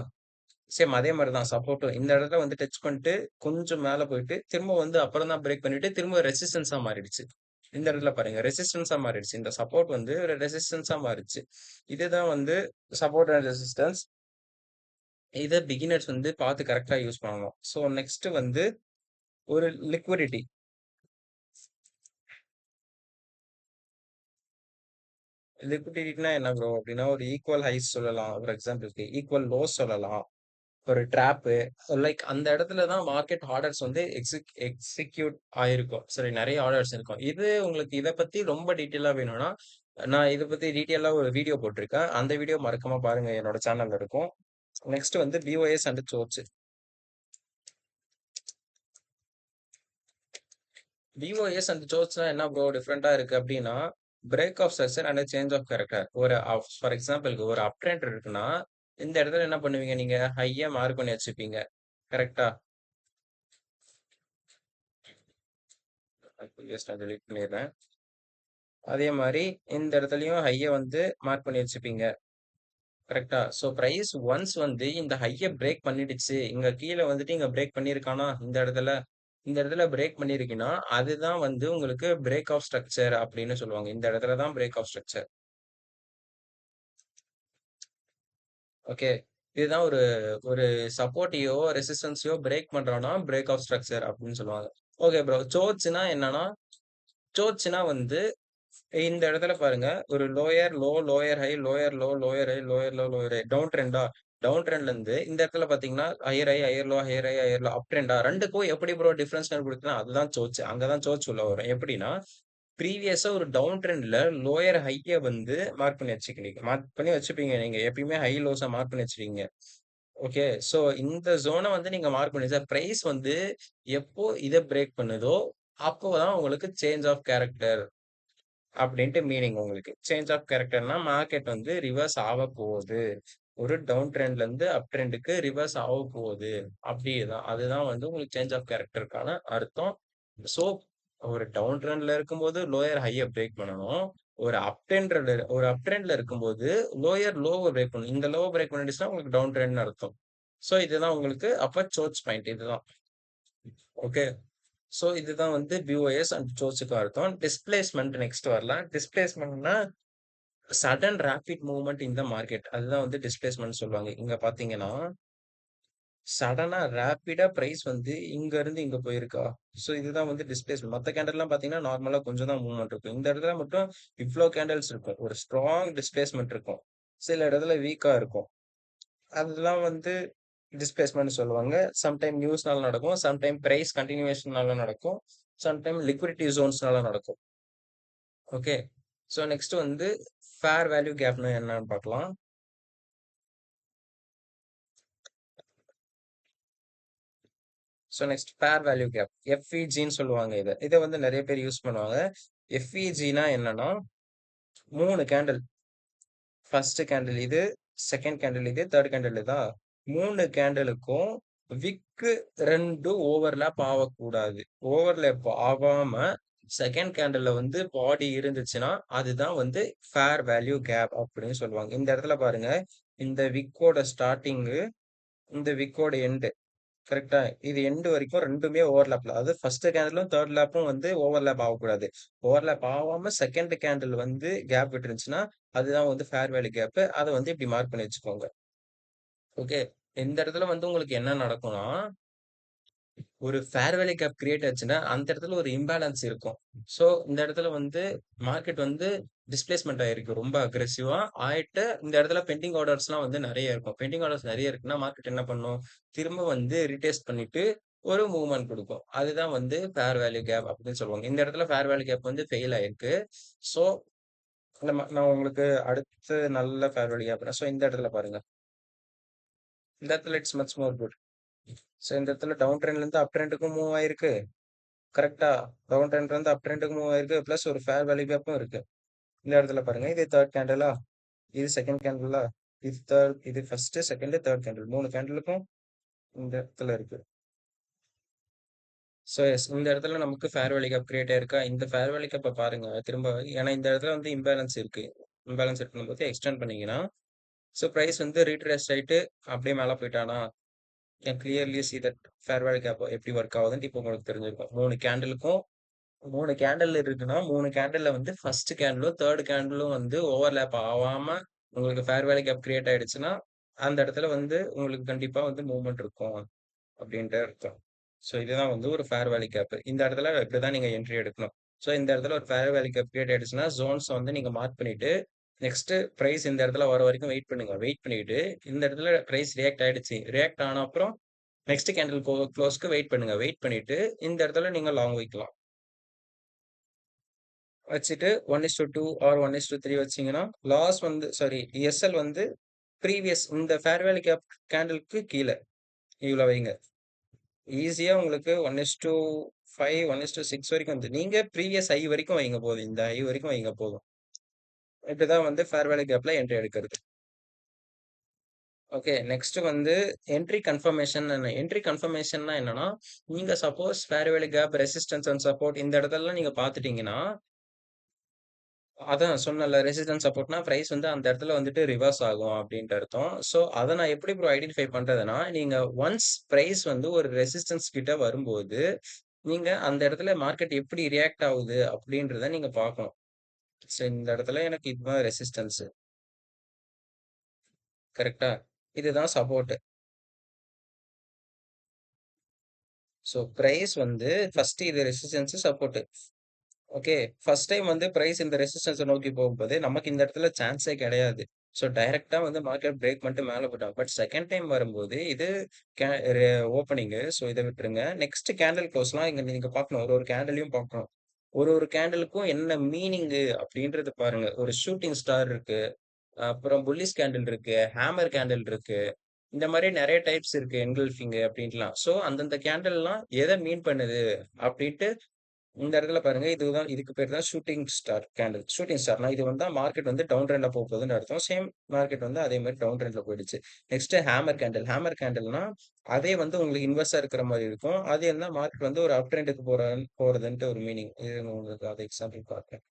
சேம் அதே மாதிரி தான் சப்போர்ட்டும் இந்த இடத்துல வந்து டச் பண்ணிட்டு கொஞ்சம் மேல போயிட்டு திரும்ப வந்து அப்புறம் தான் பிரேக் பண்ணிட்டு திரும்ப ரெசிஸ்டன்ஸா மாறிடுச்சு. இந்த இடத்துல பாருங்க ரெசிஸ்டன்ஸா மாறிடுச்சு. இந்த சப்போர்ட் வந்து ஒரு ரெசிஸ்டன்ஸா மாறிடுச்சு. இதுதான் வந்து சப்போர்ட் அண்ட் ரெசிஸ்டன்ஸ். இதை பிகினர்ஸ் வந்து பார்த்து கரெக்டா யூஸ் பண்ணணும். ஸோ நெக்ஸ்ட் வந்து ஒரு லிக்விடிட்டி. லிக்விடிட்டினா என்ன ப்ரோ அப்படின்னா, ஒரு ஈக்குவல் ஹைஸ் சொல்லலாம், ஒரு எக்ஸாம்பிளுக்கு ஈக்குவல் லோஸ் சொல்லலாம், ஒரு ட்ராப்பு. லைக் அந்த இடத்துல தான் மார்க்கெட் ஆர்டர்ஸ் வந்து எக்ஸிக்யூட் ஆயிருக்கும். சரி, நிறைய ஆர்டர்ஸ் இருக்கும். இது உங்களுக்கு இதை பத்தி ரொம்ப டீட்டெயிலா வேணும்னா நான் இதை பத்தி டீட்டெயிலா ஒரு வீடியோ போட்டிருக்கேன். அந்த வீடியோ மறக்காம பாருங்க, என்னோட சேனல்ல இருக்கும். நெக்ஸ்ட் வந்து BOS and source. BOS and சோர்ஸ்னா என்ன ப்ரோ டிஃப்ரெண்டா இருக்கு அப்படின்னா, break of structure and change of character. ஒரு ஃபார் எக்ஸாம்பிளுக்கு ஒரு அப் ட்ரெண்ட் இருக்குன்னா இந்த இடத்துல என்ன பண்ணுவீங்க, நீங்க ஹையா மார்க் பண்ணி வச்சுப்பீங்க, கரெக்டா? நான் delete பண்ணிடுறேன். அதே மாதிரி இந்த இடத்துலயும் ஹையை வந்து மார்க் பண்ணி வச்சுப்பீங்க, கரெக்டா? ஸோ பிரைஸ் ஒன்ஸ் வந்து இந்த ஹையை பிரேக் பண்ணிடுச்சு, இங்க கீழே வந்துட்டு இங்க பிரேக் பண்ணியிருக்கானா, இந்த இடத்துல பிரேக் பண்ணிருக்கீங்கன்னா அதுதான் வந்து உங்களுக்கு பிரேக் ஆஃப் ஸ்ட்ரக்சர் அப்படின்னு சொல்லுவாங்க. இந்த இடத்துல தான் பிரேக் ஆஃப் ஸ்ட்ரக்சர். ஓகே, இதுதான் ஒரு ஒரு சப்போர்ட்டையோ ரெசிஸ்டன்ஸையோ பிரேக் பண்றோம்னா பிரேக் ஆஃப் ஸ்ட்ரக்சர் அப்படின்னு சொல்லுவாங்க. ஓகே ப்ரோ, சோர்ஸ்னா என்னன்னா, சோர்ஸ்னா வந்து இந்த இடத்துல பாருங்க ஒரு lower low, lower high, lower low, lower high, lower low, lower high, down ட்ரெண்டா. டவுன் ட்ரெண்ட்ல இருந்து இந்த இடத்துல பாத்தீங்கன்னா higher high, higher low, higher high, higher low, up ட்ரெண்டா. ரெண்டுக்கும் எப்படி ப்ரோ டிஃபரன்ஸ் கண்டுபிடிக்கலாம், அதுதான் சோர்ஸ். அங்கதான் சோர்ஸ் உள்ள வரும். எப்படின்னா, ப்ரீவியஸா ஒரு டவுன் ட்ரெண்ட்ல லோயர் ஹைய வந்து மார்க் பண்ணி வச்சுக்கிறீங்க, மார்க் பண்ணி வச்சுப்பீங்க. நீங்க எப்பயுமே ஹை லோஸா மார்க் பண்ணி வச்சிருக்கீங்க. ஓகே, சோ இந்த ஜோனை வந்து நீங்க மார்க் பண்ணி பிரைஸ் வந்து எப்போ இதை பிரேக் பண்ணுதோ அப்போதான் உங்களுக்கு சேஞ்ச் ஆஃப் கேரக்டர் அப்படின்ட்டு மீனிங். உங்களுக்கு சேஞ்ச் ஆஃப் கேரக்டர்னா மார்க்கெட் வந்து ரிவர்ஸ் ஆக போகுது, ஒரு டவுன் ட்ரெண்ட்ல இருந்து அப் ட்ரெண்டுக்கு ரிவர்ஸ் ஆக போகுது, அப்படிதான். அதுதான் வந்து உங்களுக்கு சேஞ்ச் ஆஃப் கேரக்டருக்கான அர்த்தம். ஸோ ஒரு டவுன் ட்ரெண்ட்ல இருக்கும்போது லோயர் ஹையை பிரேக் பண்ணணும், ஒரு அப் ட்ரெண்ட்ல இருக்கும்போது லோயர் லோவை பிரேக் பண்ணணும். இந்த லோவை பிரேக் பண்ணிடுச்சுன்னா உங்களுக்கு டவுன் ட்ரெண்ட்னு அர்த்தம். ஸோ இதுதான் உங்களுக்கு அப்ப சோர்ஸ் பாயிண்ட் இதுதான். ஓகே, ஸோ இதுதான் வந்து பிஓஎஸ் அண்ட் சோர்ஸுக்கு அர்த்தம். டிஸ்பிளேஸ்மெண்ட் நெக்ஸ்ட் வரலாம். டிஸ்பிளேஸ்மெண்ட்னா சடன் ரேபிட் மூவ்மெண்ட் இந்த மார்க்கெட், அதுதான் வந்து டிஸ்பிளேஸ்மெண்ட் சொல்லுவாங்க. இங்க பாத்தீங்கன்னா சடனா ரேபிடா பிரைஸ் வந்து இங்க இருந்து இங்க போயிருக்கா. ஸோ இதுதான் வந்து டிஸ்பிளேஸ்மெண்ட். மத்த கேண்டல்லாம் பாத்தீங்கன்னா நார்மலா கொஞ்சம் தான் மூவ்மெண்ட் இருக்கும். இந்த இடத்துல மட்டும் இவ்ளோ கேண்டல்ஸ் இருக்கும், ஒரு ஸ்ட்ராங் டிஸ்பிளேஸ்மெண்ட் இருக்கும், சில இடத்துல வீக்கா இருக்கும். அதெல்லாம் வந்து டிஸ்பிளேஸ்மெண்ட் சொல்லுவாங்க. சம்டைம் நியூஸ்னால நடக்கும், சம்டைம் பிரைஸ் கண்டினியூவேஷனால நடக்கும், சம்டைம் லிக்விடிட்டி ஜோன்ஸ்னால நடக்கும். ஓகே. ஸோ நெக்ஸ்ட் வந்து ஃபேர் வேல்யூ கேப்னா என்னன்னு பார்க்கலாம். So next fair value gap எஃப்இஜின்னு சொல்லுவாங்க. இதை வந்து நிறைய பேர் யூஸ் பண்ணுவாங்க. எஃப்இஜினா என்னன்னா 3 கேண்டில், ஃபர்ஸ்ட் கேண்டில் இது, செகண்ட் கேண்டில் இது, தேர்ட் கேண்டில் இதா, 3 கேண்டிலுக்கும் விக்கு 2 ஓவர்லேப் ஆகக்கூடாது. ஓவர்லேப் ஆகாம செகண்ட் கேண்டில்ல வந்து பாடி இருந்துச்சுன்னா அதுதான் வந்து ஃபேர் வேல்யூ கேப் அப்படின்னு சொல்லுவாங்க. இந்த இடத்துல பாருங்க, இந்த விக்கோட ஸ்டார்டிங்கு, இந்த விக்கோட எண்டு, கரெக்டா? இது எண்டு வரைக்கும் ரெண்டுமே ஓவர்லேப்ல, அதாவது ஃபர்ஸ்ட் கேண்டிலும் தேர்ட் லேப்பும் வந்து ஓவர்லேப் ஆகக்கூடாது. ஓவர்லேப் ஆகாம செகண்ட் கேண்டில் வந்து கேப் விட்டுருந்துச்சுன்னா அதுதான் வந்து ஃபேர் வேல்யூ கேப். அதை வந்து இப்படி மார்க் பண்ணி வச்சுக்கோங்க. ஓகே. இந்த இடத்துல வந்து உங்களுக்கு என்ன நடக்கும்னா, ஒரு ஃபேர் வேல்யூ கேப் கிரியேட் ஆச்சுன்னா அந்த இடத்துல ஒரு இம்பேலன்ஸ் இருக்கும். ஸோ இந்த இடத்துல வந்து மார்க்கெட் வந்து டிஸ்பிளேஸ்மெண்ட் ஆயிருக்கு ரொம்ப அக்ரெசிவா ஆயிட்டு. இந்த இடத்துல பெண்டிங் ஆர்டர்ஸ்லாம் வந்து நிறைய இருக்கும். பெண்டிங் ஆர்டர்ஸ் நிறைய இருக்குன்னா மார்க்கெட் என்ன பண்ணும், திரும்ப வந்து ரீடெஸ்ட் பண்ணிட்டு ஒரு மூவ்மெண்ட் கொடுக்கும். அதுதான் வந்து ஃபேர் வேல்யூ கேப் அப்படின்னு சொல்லுவாங்க. இந்த இடத்துல ஃபேர் வேல்யூ கேப் வந்து ஃபெயில் ஆயிருக்கு. ஸோ நான் உங்களுக்கு அடுத்த நல்ல ஃபேர் வேல்யூ கேப், ஸோ இந்த இடத்துல பாருங்க, இந்த இடத்துல it's much more good. So இந்த இடத்துல டவுன் ட்ரெண்ட்ல இருந்து அப் ட்ரெண்டுக்கும் மூவ் ஆயிருக்கு. கரெக்டா? டவுன் ட்ரெண்ட்ல இருந்து அப் ட்ரெண்டுக்கு மூவ் ஆயிருக்கு. பிளஸ் ஒரு ஃபேர் வேல்யூ கேப்பும் இருக்கு. இந்த இடத்துல பாருங்க, இது தேர்ட் கேண்டலா, இது செகண்ட் கேண்டலா, இது தேர்ட், இது ஃபர்ஸ்ட், செகண்ட், தேர்ட் கேண்டில், 3 கேண்டலுக்கும் இந்த இடத்துல இருக்கு. ஸோ எஸ், இந்த இடத்துல நமக்கு ஃபேர் வேல்யூ கேப் கிரியேட் ஆயிருக்கா? இந்த ஃபேர் வேல்யூ கேப்பை பாருங்க திரும்ப, ஏன்னா இந்த இடத்துல வந்து இம்பேலன்ஸ் இருக்கு. இம்பேலன்ஸ் இருக்குன்னு போது எக்ஸ்டெண்ட் பண்ணீங்கன்னா, ஸோ ப்ரைஸ் வந்து ரீட்ரேஸ் ஆயிட்டு அப்படியே மேலே போயிட்டானா, can clearly see that fair value gap எப்படி ஒர்க் ஆகுதுன்னு இப்போ உங்களுக்கு தெரிஞ்சிருக்கும். 3 கேண்டிலுக்கும் 3 கேண்டில் இருக்குன்னா 3 கேண்டில்ல வந்து ஃபர்ஸ்ட் கேண்டிலும் தேர்ட் கேண்டிலும் வந்து ஓவர்லேப் ஆகாம உங்களுக்கு ஃபேர் வேல்யூ கேப் கிரியேட் ஆயிடுச்சுன்னா அந்த இடத்துல வந்து உங்களுக்கு கண்டிப்பா வந்து மூவ்மெண்ட் இருக்கும் அப்படின்ட்டு அர்த்தம். ஸோ இதுதான் வந்து ஒரு ஃபேர் வேல்யூ கேப். இந்த இடத்துல இப்படிதான் நீங்க என்ட்ரி எடுக்கணும். ஸோ இந்த இடத்துல ஒரு ஃபேர் வேல்யூ கேப் கிரியேட் ஆயிடுச்சுன்னா ஜோன்ஸ் வந்து நீங்க மார்க் பண்ணிட்டு நெக்ஸ்ட் பிரைஸ் இந்த இடத்துல வர வரைக்கும் வெயிட் பண்ணுங்க. வெயிட் பண்ணிட்டு இந்த இடத்துல பிரைஸ் ரியாக்ட் ஆயிடுச்சு, ரியாக்ட் ஆன அப்புறம் நெக்ஸ்ட் கேண்டில் க்ளோஸ்க்கு வெயிட் பண்ணுங்க. வெயிட் பண்ணிட்டு இந்த இடத்துல நீங்க லாங் வைக்கலாம். வச்சுட்டு 1:2 ஆர் 1:3 வச்சீங்கன்னா லாஸ் வந்து சாரி எஸ்எல் வந்து ப்ரீவியஸ் இந்த ஃபேர் வேல்யூ கேப் கேண்டிலுக்கு கீழே இவ்வளோ வைங்க. ஈஸியா உங்களுக்கு 1:5 1:6 வரைக்கும் வந்து நீங்க ப்ரீவியஸ் ஐ வரைக்கும் வைங்க போதும். இந்த ஐ வரைக்கும் வைங்க போதும். இப்படிதான் வந்து ஃபேர் வேல்யூ கேப்ல என்ட்ரி எடுக்கிறது. ஓகே. நெக்ஸ்ட் வந்து என்ட்ரி கன்ஃபர்மேஷன். என்ட்ரி கன்ஃபர்மேஷன்னா என்னன்னா, நீங்க suppose fair value gap, resistance and support இந்த இடத்துலலாம் நீங்க பார்த்துட்டீங்கன்னா, அதான் சொன்னேன்ல, ரெசிஸ்டன்ஸ் சப்போர்ட்னா பிரைஸ் வந்து அந்த இடத்துல வந்துட்டு ரிவர்ஸ் ஆகும் அப்படின்ட்டு அர்த்தம். ஸோ அதை நான் எப்படி ப்ரோ ஐடென்டிஃபை பண்றதுன்னா, நீங்க ஒன்ஸ் பிரைஸ் வந்து ஒரு ரெசிஸ்டன்ஸ் கிட்ட வரும்போது நீங்க அந்த இடத்துல மார்க்கெட் எப்படி ரியாக்ட் ஆகுது அப்படின்றத நீங்க பார்க்கணும். ஸோ இந்த இடத்துல எனக்கு இதுதான் ரெசிஸ்டன்ஸ், கரெக்டா? இதுதான் சப்போர்ட். ஸோ பிரைஸ் வந்து ஃபர்ஸ்ட் இது resistance support. Okay. First time வந்து பிரைஸ் இந்த ரெசிஸ்டன்ஸை நோக்கி போகும்போது நமக்கு இந்த இடத்துல சான்ஸே கிடையாது. ஸோ டைரக்டா வந்து மார்க்கெட் பிரேக் பண்ணிட்டு மேலே போயிட்டாங்க. பட் செகண்ட் டைம் வரும்போது இது ஓப்பனிங்கு. ஸோ இதை விட்டுருங்க. நெக்ஸ்ட் கேண்டில் க்ளோஸ்லாம் இங்க நீங்க பார்க்கணும். ஒரு ஒரு கேண்டிலையும் பார்க்கணும். ஒரு ஒரு கேண்டிலுக்கும் என்ன மீனிங்கு அப்படின்றது பாருங்க. ஒரு ஷூட்டிங் ஸ்டார் இருக்கு, அப்புறம் புல்லிஷ் கேண்டில் இருக்கு, ஹேமர் கேண்டில் இருக்கு. இந்த மாதிரி நிறைய டைப்ஸ் இருக்கு, என்கல்ஃபிங் அப்படின்ட்டுலாம். ஸோ அந்தந்த கேண்டில்லாம் எதை மீன் பண்ணுது அப்படின்ட்டு இந்த இடத்துல பாருங்க. இதுதான், இதுக்கு பேர் தான் ஷூட்டிங் ஸ்டார் கேண்டில். ஷூட்டிங் ஸ்டார்னா இது வந்து மார்க்கெட் வந்து டவுன் ட்ரெண்ட்ல போக போகுதுன்னு அர்த்தம். சேம் மார்க்கெட் வந்து அதே மாதிரி டவுன் ட்ரெண்ட்ல போயிடுச்சு. Next hammer candle. ஹேமர் கேண்டில்னா அதே வந்து உங்களுக்கு இன்வெர்ஸா இருக்கிற மாதிரி இருக்கும். அது என்ன, மார்க்கெட் வந்து ஒரு அப் ட்ரெண்டுக்கு போறதுன்ட்டு ஒரு மீனிங். இது உங்களுக்கு அது எக்ஸாம்பிள் காட்டுறேன்.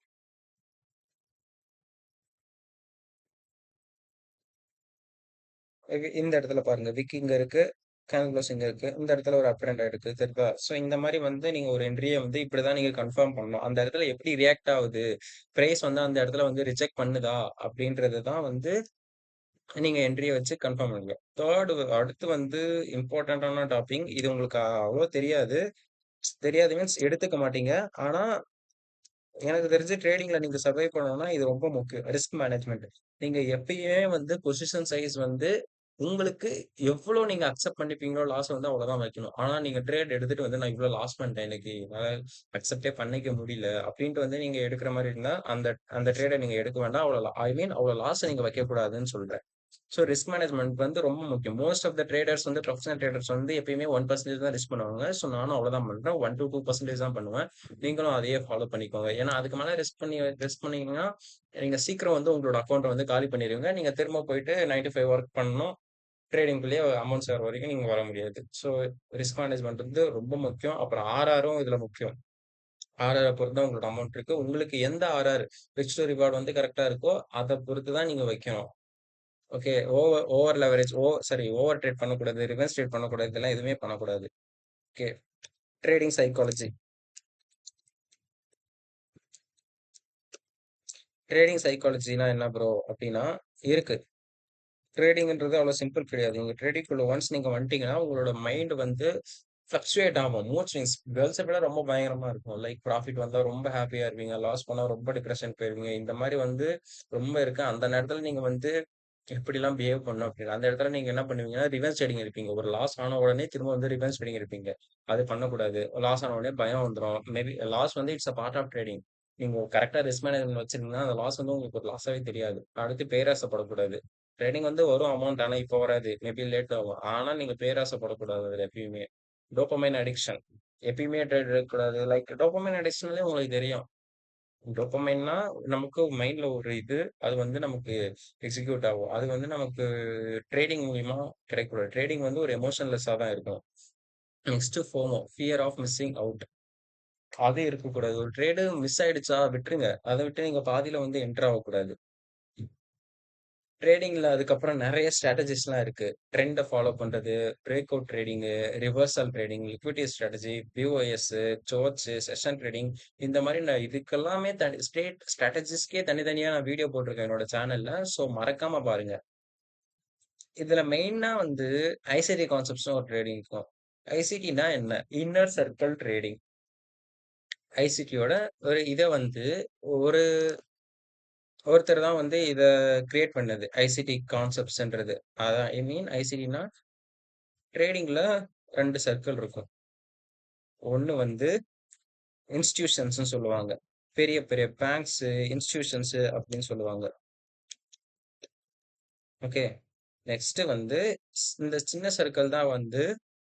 இந்த இடத்துல பாருங்க, விக் இங்க இருக்கு, கேண்டில் க்ளோஸ் இங்க இருக்கு. இந்த இடத்துல ஒரு அப் ட்ரெண்ட் இருக்கு, தெரியுதா? ஸோ இந்த மாதிரி வந்து நீங்க ஒரு என்ட்ரியை வந்து இப்படிதான் நீங்க கன்ஃபார்ம் பண்ணணும். அந்த இடத்துல எப்படி ரியாக்ட் ஆகுது, பிரைஸ் வந்து அந்த இடத்துல வந்து ரிஜெக்ட் பண்ணுதா அப்படின்றது தான் வந்து நீங்க என்ட்ரியை வச்சு கன்ஃபார்ம் பண்ணுங்க. தேர்ட், அடுத்து வந்து இம்பார்ட்டன்டான டாபிக். இது உங்களுக்கு அவ்வளோ தெரியாது. தெரியாது மீன்ஸ் எடுத்துக்க மாட்டீங்க. ஆனா எனக்கு தெரிஞ்சு ட்ரேடிங்ல நீங்க சர்வை பண்ணணும்னா இது ரொம்ப முக்கியம். Risk management. நீங்க எப்பயுமே வந்து பொசிஷன் சைஸ் வந்து உங்களுக்கு எவ்வளோ நீங்க அக்செப்ட் பண்ணிப்பீங்களோ லாஸ் வந்து அவ்வளோதான் வைக்கணும். ஆனா நீங்க ட்ரேட் எடுத்துட்டு வந்து நான் இவ்வளோ லாஸ் பண்ணிட்டேன் இன்னைக்கு. என்னால அக்செப்டே பண்ணிக்க முடியல. அப்படின்ட்டு வந்து நீங்க எடுக்கிற மாரி இருந்தா, அந்த அந்த ட்ரேட நீங்க எடுக்க வேண்டாம். அவ்வளோ ஐ மீன் அவ்வளோ லாஸ நீங்க வைக்கக்கூடாதுன்னு சொல்றேன். ஸோ ரிஸ்க் மேனேஜ்மெண்ட் வந்து ரொம்ப முக்கியம். மோஸ்ட் ஆஃப் த ட்ரேடர்ஸ் வந்து ப்ரொஃபஷனல் ட்ரேடர்ஸ் வந்து எப்பயுமே 1% தான் ரிஸ்க் பண்ணுவாங்க. ஸோ நானும் அவ்வளோதான் பண்றேன். 1 to 2% தான் பண்ணுவேன். நீங்களும் அதையே ஃபாலோ பண்ணிக்கோங்க. ஏன்னா அதுக்கு மேல ரிஸ்க் பண்ணீங்கன்னா, நீங்க சீக்கிரம் வந்து உங்களோட அக்கவுண்ட்ட வந்து காலி பண்ணிருவீங்க. நீங்க திரும்ப போயிட்டு 9 to 5 ஒர்க் பண்ணணும். ட்ரேடிங்குள்ளேயே அமௌண்ட்ஸ் வர வரைக்கும் நீங்க வர முடியாது. ஸோ ரிஸ்க் மேனேஜ்மெண்ட் வந்து ரொம்ப முக்கியம். அப்புறம் ஆர்ஆரும் இதுல முக்கியம். ஆர்ஆர பொறுத்து தான் உங்களோட அமௌண்ட் இருக்கு. உங்களுக்கு எந்த ஆர்ஆர் ரிஸ்க் டூ ரிவார்ட் வந்து கரெக்ட்டா இருக்கோ, அத பொறுத்து தான் நீங்க வைக்கணும். Okay. Over over leverage sorry over trade பண்ணக்கூடாது. ரிவர்ஸ் ட்ரேட் பண்ணக்கூடாது. இதெல்லாம் எதுவுமே பண்ணக்கூடாது. ஓகே. Trading psychology. ட்ரேடிங் சைக்காலஜினா என்ன ப்ரோ? அப்டின்னா இருக்கு. ட்ரேடிங்ன்றது அவ்வளோ சிம்பிள் கிடையாது. நீங்க ட்ரேடிங்குள்ள ஒன்ஸ் நீங்க வந்துட்டீங்கன்னா, உங்களோட மைண்ட் வந்து ஃப்ளக்சுவேட் ஆகும். மூட் ஸ்விங்ஸ் கேர்ள்ஸ விட ரொம்ப பயங்கரமா இருக்கும். லைக் ப்ராஃபிட் வந்தா ரொம்ப ஹாப்பியா இருப்பீங்க. லாஸ் பண்ணா ரொம்ப டிப்ரஷன் போயிருவீங்க. இந்த மாரி வந்து ரொம்ப இருக்கு. அந்த நேரத்துல நீங்க வந்து எப்படிலாம் பிஹேவ் பண்ணணும் அப்படின்னு. அந்த இடத்துல நீங்க என்ன பண்ணுவீங்கன்னா, ரிவென்ஜ் ட்ரேடிங் எடுப்பீங்க. ஒரு லாஸ் ஆன உடனே திரும்ப வந்து ரிவென்ஜ் ட்ரேடிங் எடுப்பீங்க. அது பண்ணக்கூடாது. லாஸ் ஆன உடனே பயம் வந்துரும். மேபி லாஸ் வந்து it's a part of trading. நீங்க கரெக்ட்டா ரிஸ்க் மேனேஜ்மென்ட் வச்சிருந்தீங்கன்னா, அந்த லாஸ் வந்து உங்களுக்கு ஒரு லாஸாவே தெரியாது. அடுத்து பேராசைப்படக்கூடாது. ட்ரேடிங் வந்து வரும் அமௌண்ட். ஆனா இப்ப வராது. மேபி லேட் ஆகும். ஆனா நீங்க பேராசைப்படக்கூடாது அதுல எப்பயுமே. Dopamine addiction. எப்பயுமே ட்ரேட் எடுக்கக்கூடாது. லைக் டோபமைன் அடிக்ஷன்லயே உங்களுக்கு தெரியும். டோபமைன்னா நமக்கு மைண்ட்ல ஒரு இது, அது வந்து நமக்கு எக்ஸிக்யூட் ஆகும். அது வந்து நமக்கு ட்ரேடிங் மூலியமா கிடைக்கக்கூடாது. ட்ரேடிங் வந்து ஒரு எமோஷன்லெஸ்ஸா தான் இருக்கும். Next FOMO, fear of missing out. அது இருக்கக்கூடாது. ஒரு ட்ரேடு மிஸ் ஆயிடுச்சா விட்டுருங்க. அத விட்டு நீங்க பாதியில வந்து என்டர் ஆகக்கூடாது. ட்ரேடிங்ல அதுக்கப்புறம் நெறைய ஸ்ட்ராட்டஜிஸ்லாம் இருக்கு. ட்ரெண்ட ஃபாலோ பண்றது, break out trading, reversal trading, liquidity strategy, BOS, சோர்ட்ஸ், செஷன் ட்ரேடிங் இந்த மாரி நான் இதுக்கெல்லாமே ஸ்ட்ராட்டஜிஸ்க்கே தனித்தனியா நான் வீடியோ போட்டிருக்கேன் என்னோட சேனல்ல. ஸோ மறக்காம பாருங்க. இதுல மெயினா வந்து ஐசிடி கான்செப்ட்ஸ்னு ஒரு ட்ரேடிங் இருக்கும். ஐசிடினா என்ன? Inner circle trading. ஐசிடியோட ஒரு இத வந்து ஒரு ஒருத்தர் தான் வந்து இத கிரியேட் பண்ணது. ஐசிடி கான்செப்ட்ஸ்ன்றது. அதான் ஐ மீன் ஐசிடினா ட்ரேடிங்ல 2 சர்க்கிள் இருக்கும். ஒண்ணு வந்து இன்ஸ்டிடியூஷன்ஸ்ன்னு சொல்லுவாங்க. பெரிய பெரிய பேங்க்ஸ், இன்ஸ்டிடியூஷன்ஸ் அப்படின்னு சொல்லுவாங்க. ஓகே. நெக்ஸ்ட் வந்து இந்த சின்ன சர்க்கிள் தான் வந்து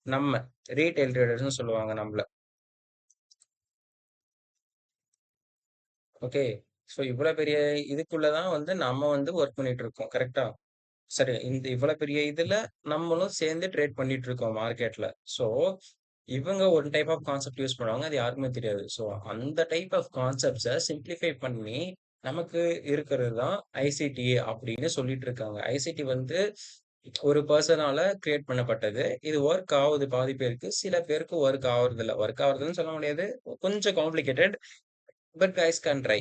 நம்ம ரீட்டெயில் ட்ரேடர்ஸ்ன்னு சொல்லுவாங்க நம்மள. ஓகே. ஸோ இவ்வளோ பெரிய இதுக்குள்ள தான் வந்து நம்ம வந்து ஒர்க் பண்ணிட்டு இருக்கோம். கரெக்ட்டா? சரி. இந்த இவ்வளோ பெரிய இதுல நம்மளும் சேர்ந்து ட்ரேட் பண்ணிட்டு இருக்கோம் மார்க்கெட்ல. ஸோ, இவங்க ஒரு டைப் ஆஃப் கான்செப்ட் யூஸ் பண்ணுவாங்க. அது யாருக்குமே தெரியாது. ஸோ, அந்த டைப் ஆஃப் கான்செப்ட்ஸ சிம்ப்ளிஃபை பண்ணி நமக்கு இருக்கிறது தான் ஐசிடி அப்படின்னு சொல்லிட்டு இருக்காங்க. ஐசிடி வந்து ஒரு பெர்சனால கிரியேட் பண்ணப்பட்டது. இது ஒர்க் ஆவுது பாதி பேருக்கு. சில பேருக்கு ஒர்க் ஆவுறதில்ல. ஒர்க் ஆவுறதுன்னு சொல்ல முடியாது. கொஞ்சம் complicated. But guys can try.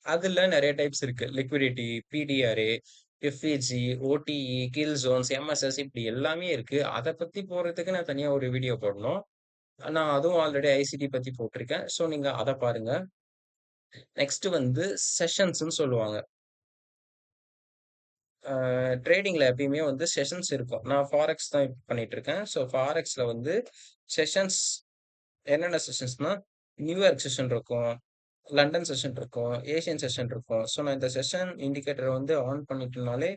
அதுல நெறைய டைப்ஸ் இருக்கு. Liquidity, PDRA, FEG, ODE, kill zones, MSS இப்படி எல்லாமே இருக்கு. அத பத்தி போடுறதுக்கு நான் தனியா ஒரு வீடியோ போடணும். நான் அதுவும் ஆல்ரெடி ஐசிடி பத்தி போட்டிருக்கேன். ஸோ நீங்க அத பாருங்க. நெக்ஸ்ட் வந்து செஷன்ஸ்ன்னு சொல்லுவாங்க. ட்ரேடிங்ல எப்பயுமே வந்து செஷன்ஸ் இருக்கும். நான் ஃபாரெக்ஸ் தான் இப்ப பண்ணிட்டு இருக்கேன். ஸோ ஃபாரெக்ஸ்ல வந்து செஷன்ஸ் என்னென்ன செஷன்ஸ்னா, நியூயார்க் செஷன் இருக்கும். லண்டன் செஷன் இருக்கும். ஏசியன் செஷன் இருக்கும். ஸோ நான் இந்த செஷன் இண்டிகேட்டர வந்து ஆன் பண்ணிட்டனாலே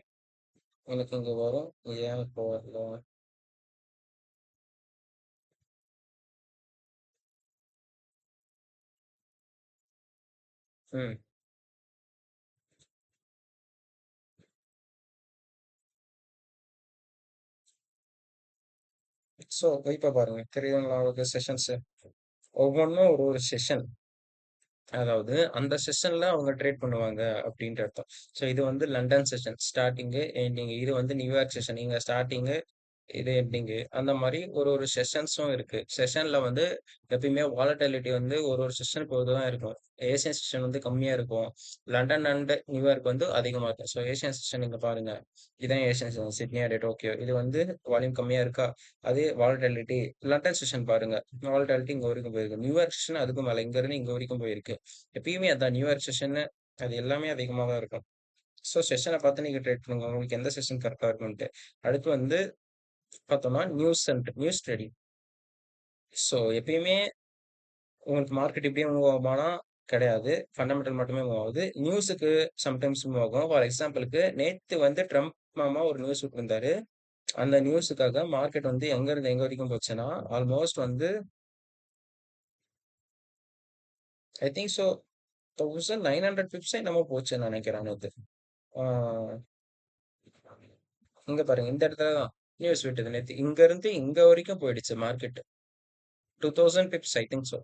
எனக்கு இங்க வரும். ஏன் இப்போ வரல? ம். ஸோ இப்ப பாருங்க. தெரியுதுங்களா உங்களுக்கு செஷன்ஸு? ஒவ்வொன்னும் ஒரு ஒரு செஷன். அதாவது அந்த செஷன்ல அவங்க ட்ரேட் பண்ணுவாங்க அப்படின்ட்டு அர்த்தம். ஸோ இது வந்து லண்டன் செஷன் ஸ்டார்ட்டிங்கு, எண்டிங்கு. இது வந்து நியூயார்க் செஷன். இங்க ஸ்டார்ட்டிங்கு, இது எண்டிங்கு. அந்த மாரி ஒரு ஒரு செஷன்ஸும் இருக்கு. செஷன்ல வந்து எப்பயுமே வாலட்டிலிட்டி வந்து ஒரு ஒரு செஷன் பொறுத்து தான் இருக்கும். ஏசியன் செஷன் வந்து கம்மியா இருக்கும். லண்டன் அண்ட் நியூயார்க் வந்து அதிகமா இருக்கும். ஸோ ஏசியன் செஷன் நீங்க பாருங்க. இதான் Asian session. Sydney and Tokyo. இது வந்து வால்யூம் கம்மியா இருக்கா? அதே வாலட்டிலிட்டி லண்டன் செஷன் பாருங்க. வாலட்டிலிட்டி இங்க வரைக்கும் போயிருக்கு. நியூயார்க் செஷன் அதுக்கும் மேல. இங்க இருந்து இங்க வரைக்கும் போயிருக்கு. எப்பயுமே அதான் நியூயார்க் செஷன் அது எல்லாமே அதிகமா தான் இருக்கும். ஸோ செஷனை பார்த்து நீங்க ட்ரேட் பண்ணுங்க. உங்களுக்கு எந்த செஷன் கரெக்டா இருக்கும்ன்ட்டு. அடுத்து வந்து பார்த்தோம்னா நியூஸ் ட்ரேடிங். ஸோ எப்பயுமே உங்களுக்கு மார்க்கெட் இப்படியே மூவ் ஆகுமானா கிடையாது. ஃபண்டமெண்டல் மட்டுமே மூவ் ஆகுது. நியூஸுக்கு சம்டைம்ஸ் மூவ் ஆகும். ஃபார் எக்ஸாம்பிளுக்கு நேத்து வந்து ட்ரம்ப் மாமா ஒரு நியூஸ் விட்டிருந்தாரு. அந்த நியூஸுக்காக மார்க்கெட் வந்து எங்க இருந்து எங்க வரைக்கும் போச்சுன்னா, ஆல்மோஸ்ட் வந்து ஐ திங்க் ஸோ 1900 பிப்ஸ் என்னமோ போச்சுன்னு நினைக்கிறேன் நேத்து. ஆ, இங்க பாருங்க இந்த இடத்துல தான் நியூஸ் விட்டது நேத்து. இங்க இருந்து இங்க வரைக்கும் போயிடுச்சு மார்க்கெட். 2000 பிப்ஸ் ஐ திங்க் ஸோ.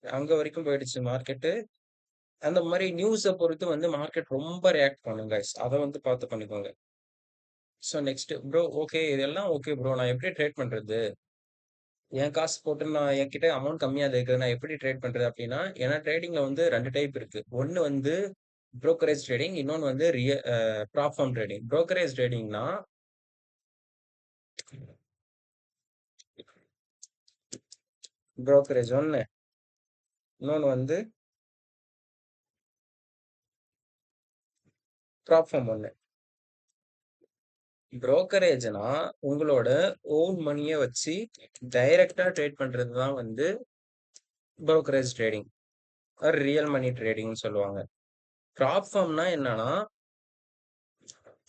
அங்க வரைக்கும் போயிடுச்சு மார்க்கெட். அந்த மாரி நியூஸ பொறுத்து வந்து மார்க்கெட் ரொம்ப ரியாக்ட் பண்ணும் கைஸ். அத வந்து பார்த்து பண்ணிக்கோங்க. ஸோ நெக்ஸ்ட் ப்ரோ ஓகே இதெல்லாம் ஓகே ப்ரோ. நான் எப்படி ட்ரேட் பண்றது? என் காசு போட்டு நான் என்கிட்ட அமௌண்ட் கம்மியா இருக்கு. நான் எப்படி ட்ரேட் பண்றது அப்படின்னா, ஏன்னா ட்ரேடிங்ல வந்து 2 டைப் இருக்கு. ஒண்ணு வந்து புரோக்கரேஜ் ட்ரேடிங், இன்னொன்னு வந்து ப்ராப் ஃபார்ம் ட்ரேடிங். புரோக்கரேஜ் ட்ரேடிங்னா புரோக்கரேஜ் ஒண்ணு, இன்னொன்னு வந்து ப்ராப் ஃபார்ம் ஒண்ணு. புரோக்கரேஜ்னா உங்களோட ஓன் மணிய வச்சு டைரக்ட்டா ட்ரேட் பண்றது தான் வந்து புரோக்கரேஜ் ட்ரேடிங். ரியல் மணி ட்ரேடிங்னு சொல்லுவாங்க. ப்ராப் ஃபார்ம்னா என்னன்னா,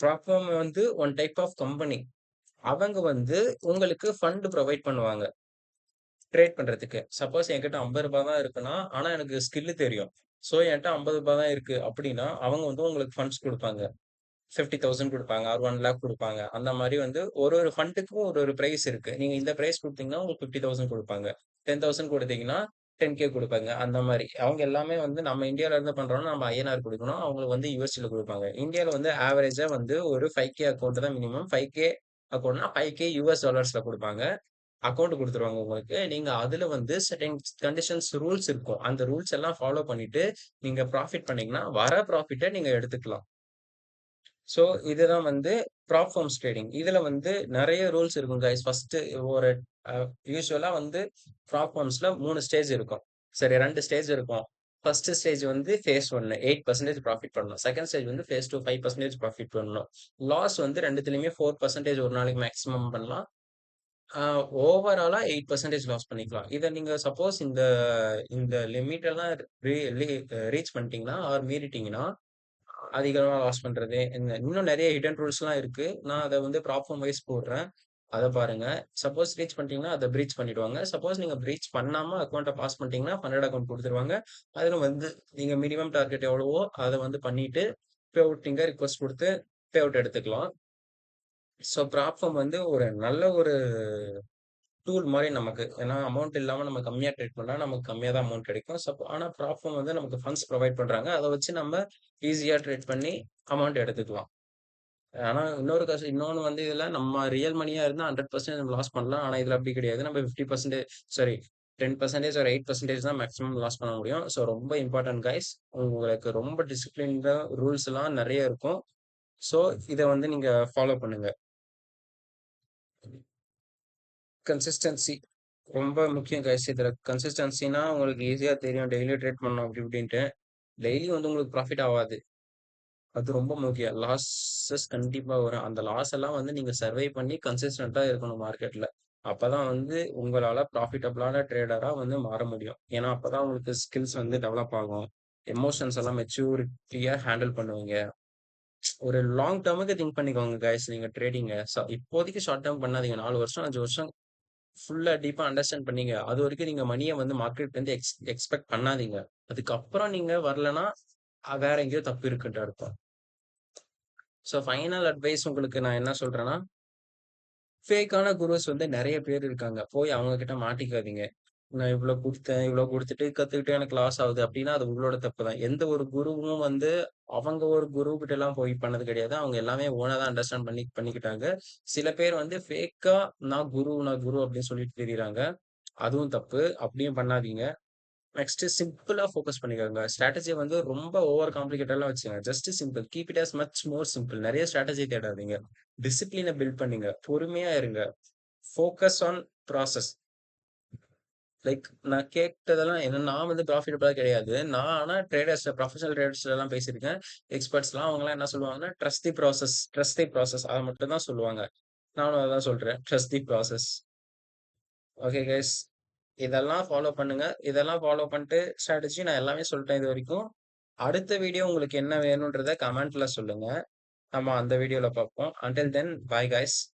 ப்ராப் ஃபார்ம் வந்து ஒன் டைப் ஆஃப் கம்பெனி. அவங்க வந்து உங்களுக்கு ஃபண்ட் ப்ரொவைட் பண்ணுவாங்க ட்ரேட் பண்றதுக்கு. சப்போஸ் என்கிட்ட ரூ. 50 தான் இருக்குன்னா, ஆனா எனக்கு ஸ்கில் தெரியும். ஸோ என்ட்ட ரூ. 50 தான் இருக்கு அப்படின்னா, அவங்க வந்து உங்களுக்கு ஃபண்ட்ஸ் குடுப்பாங்க. 50,000 குடுப்பாங்க ஆர் 1,00,000 குடுப்பாங்க. அந்த மாரி வந்து ஒரு ஒரு ஃபண்டுக்கும் ஒரு ஒரு பிரைஸ் இருக்கு. நீங்க இந்த பிரைஸ் குடுத்தீங்கன்னா உங்களுக்கு 50,000 குடுப்பாங்க. 10,000 குடுத்தீங்கன்னா 10K குடுப்பாங்க. அந்த மாரி. அவங்க எல்லாமே வந்து நம்ம இந்தியால இருந்து பண்றோம்னா நம்ம ஐஎன்ஆர் குடுக்கணும். அவங்களுக்கு வந்து யுஎஸ்டில குடுப்பாங்க. இந்தியால வந்து ஆவரேஜா வந்து ஒரு 5K அக்கவுண்ட் தான் மினிமம். 5K அக்கவுண்ட்னா 5K யுஎஸ் டாலர்ஸ்ல குடுப்பாங்க. அக்கவுண்ட் குடுத்துருவாங்க உங்களுக்கு. நீங்க அதுல வந்து செர்டைன் கண்டிஷன்ஸ் ரூல்ஸ் இருக்கும். அந்த ரூல்ஸ் எல்லாம் ஃபாலோ பண்ணிட்டு நீங்க ப்ராஃபிட் பண்ணீங்கன்னா, வர ப்ராஃபிட்ட நீங்க எடுத்துக்கலாம். ஸோ இதுதான் வந்து ப்ராப் ஃபார்ம்ஸ் ட்ரேடிங். இதுல வந்து நெறைய ரூல்ஸ் இருக்கும் கைஸ். ஃபர்ஸ்ட்டு ஒரு யூசுவலா வந்து ப்ராப் ஃபார்ம்ஸ்ல 3 ஸ்டேஜ் இருக்கும். சரி 2 ஸ்டேஜ் இருக்கும். ஃபர்ஸ்ட் ஸ்டேஜ் வந்து ஃபேஸ் 1 8% ப்ராஃபிட் பண்ணணும். செகண்ட் ஸ்டேஜ் வந்து ஃபேஸ் 2 5% ப்ராஃபிட் பண்ணணும். லாஸ் வந்து 2த்துலயுமே 4% ஒரு நாளைக்கு மேக்ஸிமம் பண்ணலாம். ஆ ஓவராலா 8% லாஸ் பண்ணிக்கலாம். இத நீங்க சப்போஸ் இந்த இந்த லிமிட் எல்லாம் ரீ லீ ரீச் பண்ணிட்டீங்கன்னா, ஆர் மீறிட்டீங்கன்னா அதிகமா லாஸ் பண்றது. இன்னும் நெறைய ஹிடன் ரூல்ஸ்லாம் இருக்கு. நான் அத வந்து ப்ராப்ளம் வைஸ் போடுறேன். அத பாருங்க. சப்போஸ் ரீச் பண்ணிட்டீங்கன்னா, அத பிரீச் பண்ணிடுவாங்க. சப்போஸ் நீங்க பிரீச் பண்ணாம அக்கவுண்ட்ட பாஸ் பண்ணிட்டீங்கன்னா, ஃபண்டட் அக்கவுண்ட் குடுத்துருவாங்க. அதுல வந்து நீங்க மினிமம் டார்கெட் எவ்வளவோ அத வந்து பண்ணிட்டு, பே அவுட் நீங்க ரிக்வெஸ்ட் குடுத்து பே அவுட் எடுத்துக்கலாம். ஸோ ப்ராப்ளம் வந்து ஒரு நல்ல ஒரு டூல் மாரி நமக்கு. ஏன்னா அமௌண்ட் இல்லாம நம்ம கம்மியா ட்ரேட் பண்ணா நமக்கு கம்மியா தான் அமௌண்ட் கிடைக்கும். ஆனா ப்ராப்ளம் வந்து நமக்கு ஃபண்ட்ஸ் ப்ரொவைட் பண்றாங்க. அத வச்சு நம்ம ஈஸியா ட்ரேட் பண்ணி அமௌண்ட் எடுத்துக்கலாம். ஆனா இன்னொன்னு வந்து இதுல நம்ம ரியல் மணியா இருந்தா 100% நம்ம லாஸ் பண்ணலாம். ஆனா இதுல அப்படி கிடையாது. நம்ம 50% சாரி 10% ஒரு 8% தான் மேக்ஸிமம் லாஸ் பண்ண முடியும். ஸோ ரொம்ப இம்பார்ட்டன்ட் கைஸ். உங்களுக்கு ரொம்ப டிசிப்ளின்டா ரூல்ஸ் எல்லாம் நெறைய இருக்கும். ஸோ இத வந்து நீங்க ஃபாலோ பண்ணுங்க. கன்சிஸ்டன்சி ரொம்ப முக்கியம் கைஸ். இதுல கன்சிஸ்டன்சினா உங்களுக்கு ஈஸியா தெரியும். டெய்லி ட்ரேட் பண்ணணும் அப்படி இப்படின்ட்டு. டெய்லி வந்து உங்களுக்கு ப்ராஃபிட் ஆவாது. அது ரொம்ப முக்கியம். லாஸஸ் கண்டிப்பா வரும். அந்த லாஸ் எல்லாம் வந்து நீங்க சர்வை பண்ணி கன்சிஸ்டன்ட்டா இருக்கணும் மார்க்கெட்ல. அப்பதான் வந்து உங்களால ப்ராஃபிட்டபிளான ட்ரேடரா வந்து மாற முடியும். ஏன்னா அப்பதான் உங்களுக்கு ஸ்கில்ஸ் வந்து டெவலப் ஆகும். எமோஷன்ஸ் எல்லாம் மெச்சூரிட்டியா ஹேண்டில் பண்ணுவீங்க. ஒரு லாங் டேர்முக்கு திங்க் பண்ணிக்கோங்க கைஸ் நீங்க ட்ரேடிங்க. இப்போதைக்கு ஷார்ட் டேர்ம் பண்ணாதீங்க. 4 வருஷம் 5 வருஷம் ஃபுல்லா டீப்பா அண்டர்ஸ்டாண்ட் பண்ணீங்க. அது வரைக்கும் நீங்க மணிய வந்து மார்க்கெட்ல இருந்து எக்ஸ்பெக்ட் பண்ணாதீங்க. அதுக்கப்புறம் நீங்க வரலன்னா வேற எங்கேயோ தப்பு இருக்குன்ட்டு அர்த்தம். ஸோ ஃபைனல் அட்வைஸ் உங்களுக்கு நான் என்ன சொல்றேன்னா, ஃபேக்கான குருஸ் வந்து நெறைய பேர் இருக்காங்க. போய் அவங்க கிட்ட மாட்டிக்காதீங்க. நான் இவ்ளோ குடுத்தேன், இவ்ளோ குடுத்துட்டு கத்துக்கிட்டு எனக்கு லாஸ் ஆகுது அப்டின்னா, அது உங்களோட தப்பு தான். எந்த ஒரு குருவும் வந்து அவங்க ஒரு குரு கிட்டலாம் போய் பண்ணது கிடையாது. அவங்க எல்லாமே ஓனா தான் அண்டர்ஸ்டாண்ட் பண்ணிக்கிட்டாங்க. சில பேர் வந்து ஃபேக்கா நான் குரு அப்டின்னு சொல்லிட்டு திரியிறாங்க. அதுவும் தப்பு. அப்டியும் பண்ணாதீங்க. நெக்ஸ்ட் சிம்பிளா ஃபோக்கஸ் பண்ணிக்கோங்க. ஸ்ட்ராட்டஜிய வந்து ரொம்ப ஓவர் காம்ப்ளிகேட்டட்லாம் வச்சுங்க. Just simple. Keep it as much more simple. நெறைய ஸ்ட்ராட்டஜி தேடாதீங்க. டிசிப்ளின பில்ட் பண்ணுங்க. பொறுமையா இருங்க. Focus on process. லைக் நான் கேட்டதெல்லாம் என்ன நான் வந்து ப்ராஃபிட்டபிளா கிடையாது. நான் ஆனா ப்ரொஃபஷனல் ட்ரேடர்ஸ்லலாம் பேசியிருக்கேன். எக்ஸ்பர்ட்ஸ்லாம் அவங்கலாம் என்ன சொல்லுவாங்கன்னா, ட்ரஸ்ட் தி ப்ராசஸ் அத மட்டும் தான் சொல்லுவாங்க. நானும் அதான் சொல்றேன். Trust the process. Okay guys. இதெல்லாம் ஃபாலோ பண்ணுங்க. இதெல்லாம் ஃபாலோ பண்ணிட்டு ஸ்ட்ராட்டஜி நான் எல்லாமே சொல்லிட்டேன் இதுவரைக்கும். அடுத்த வீடியோ உங்களுக்கு என்ன வேணும்ன்றத கமெண்ட்ல சொல்லுங்க. நம்ம அந்த வீடியோல பார்ப்போம். Until then bye guys.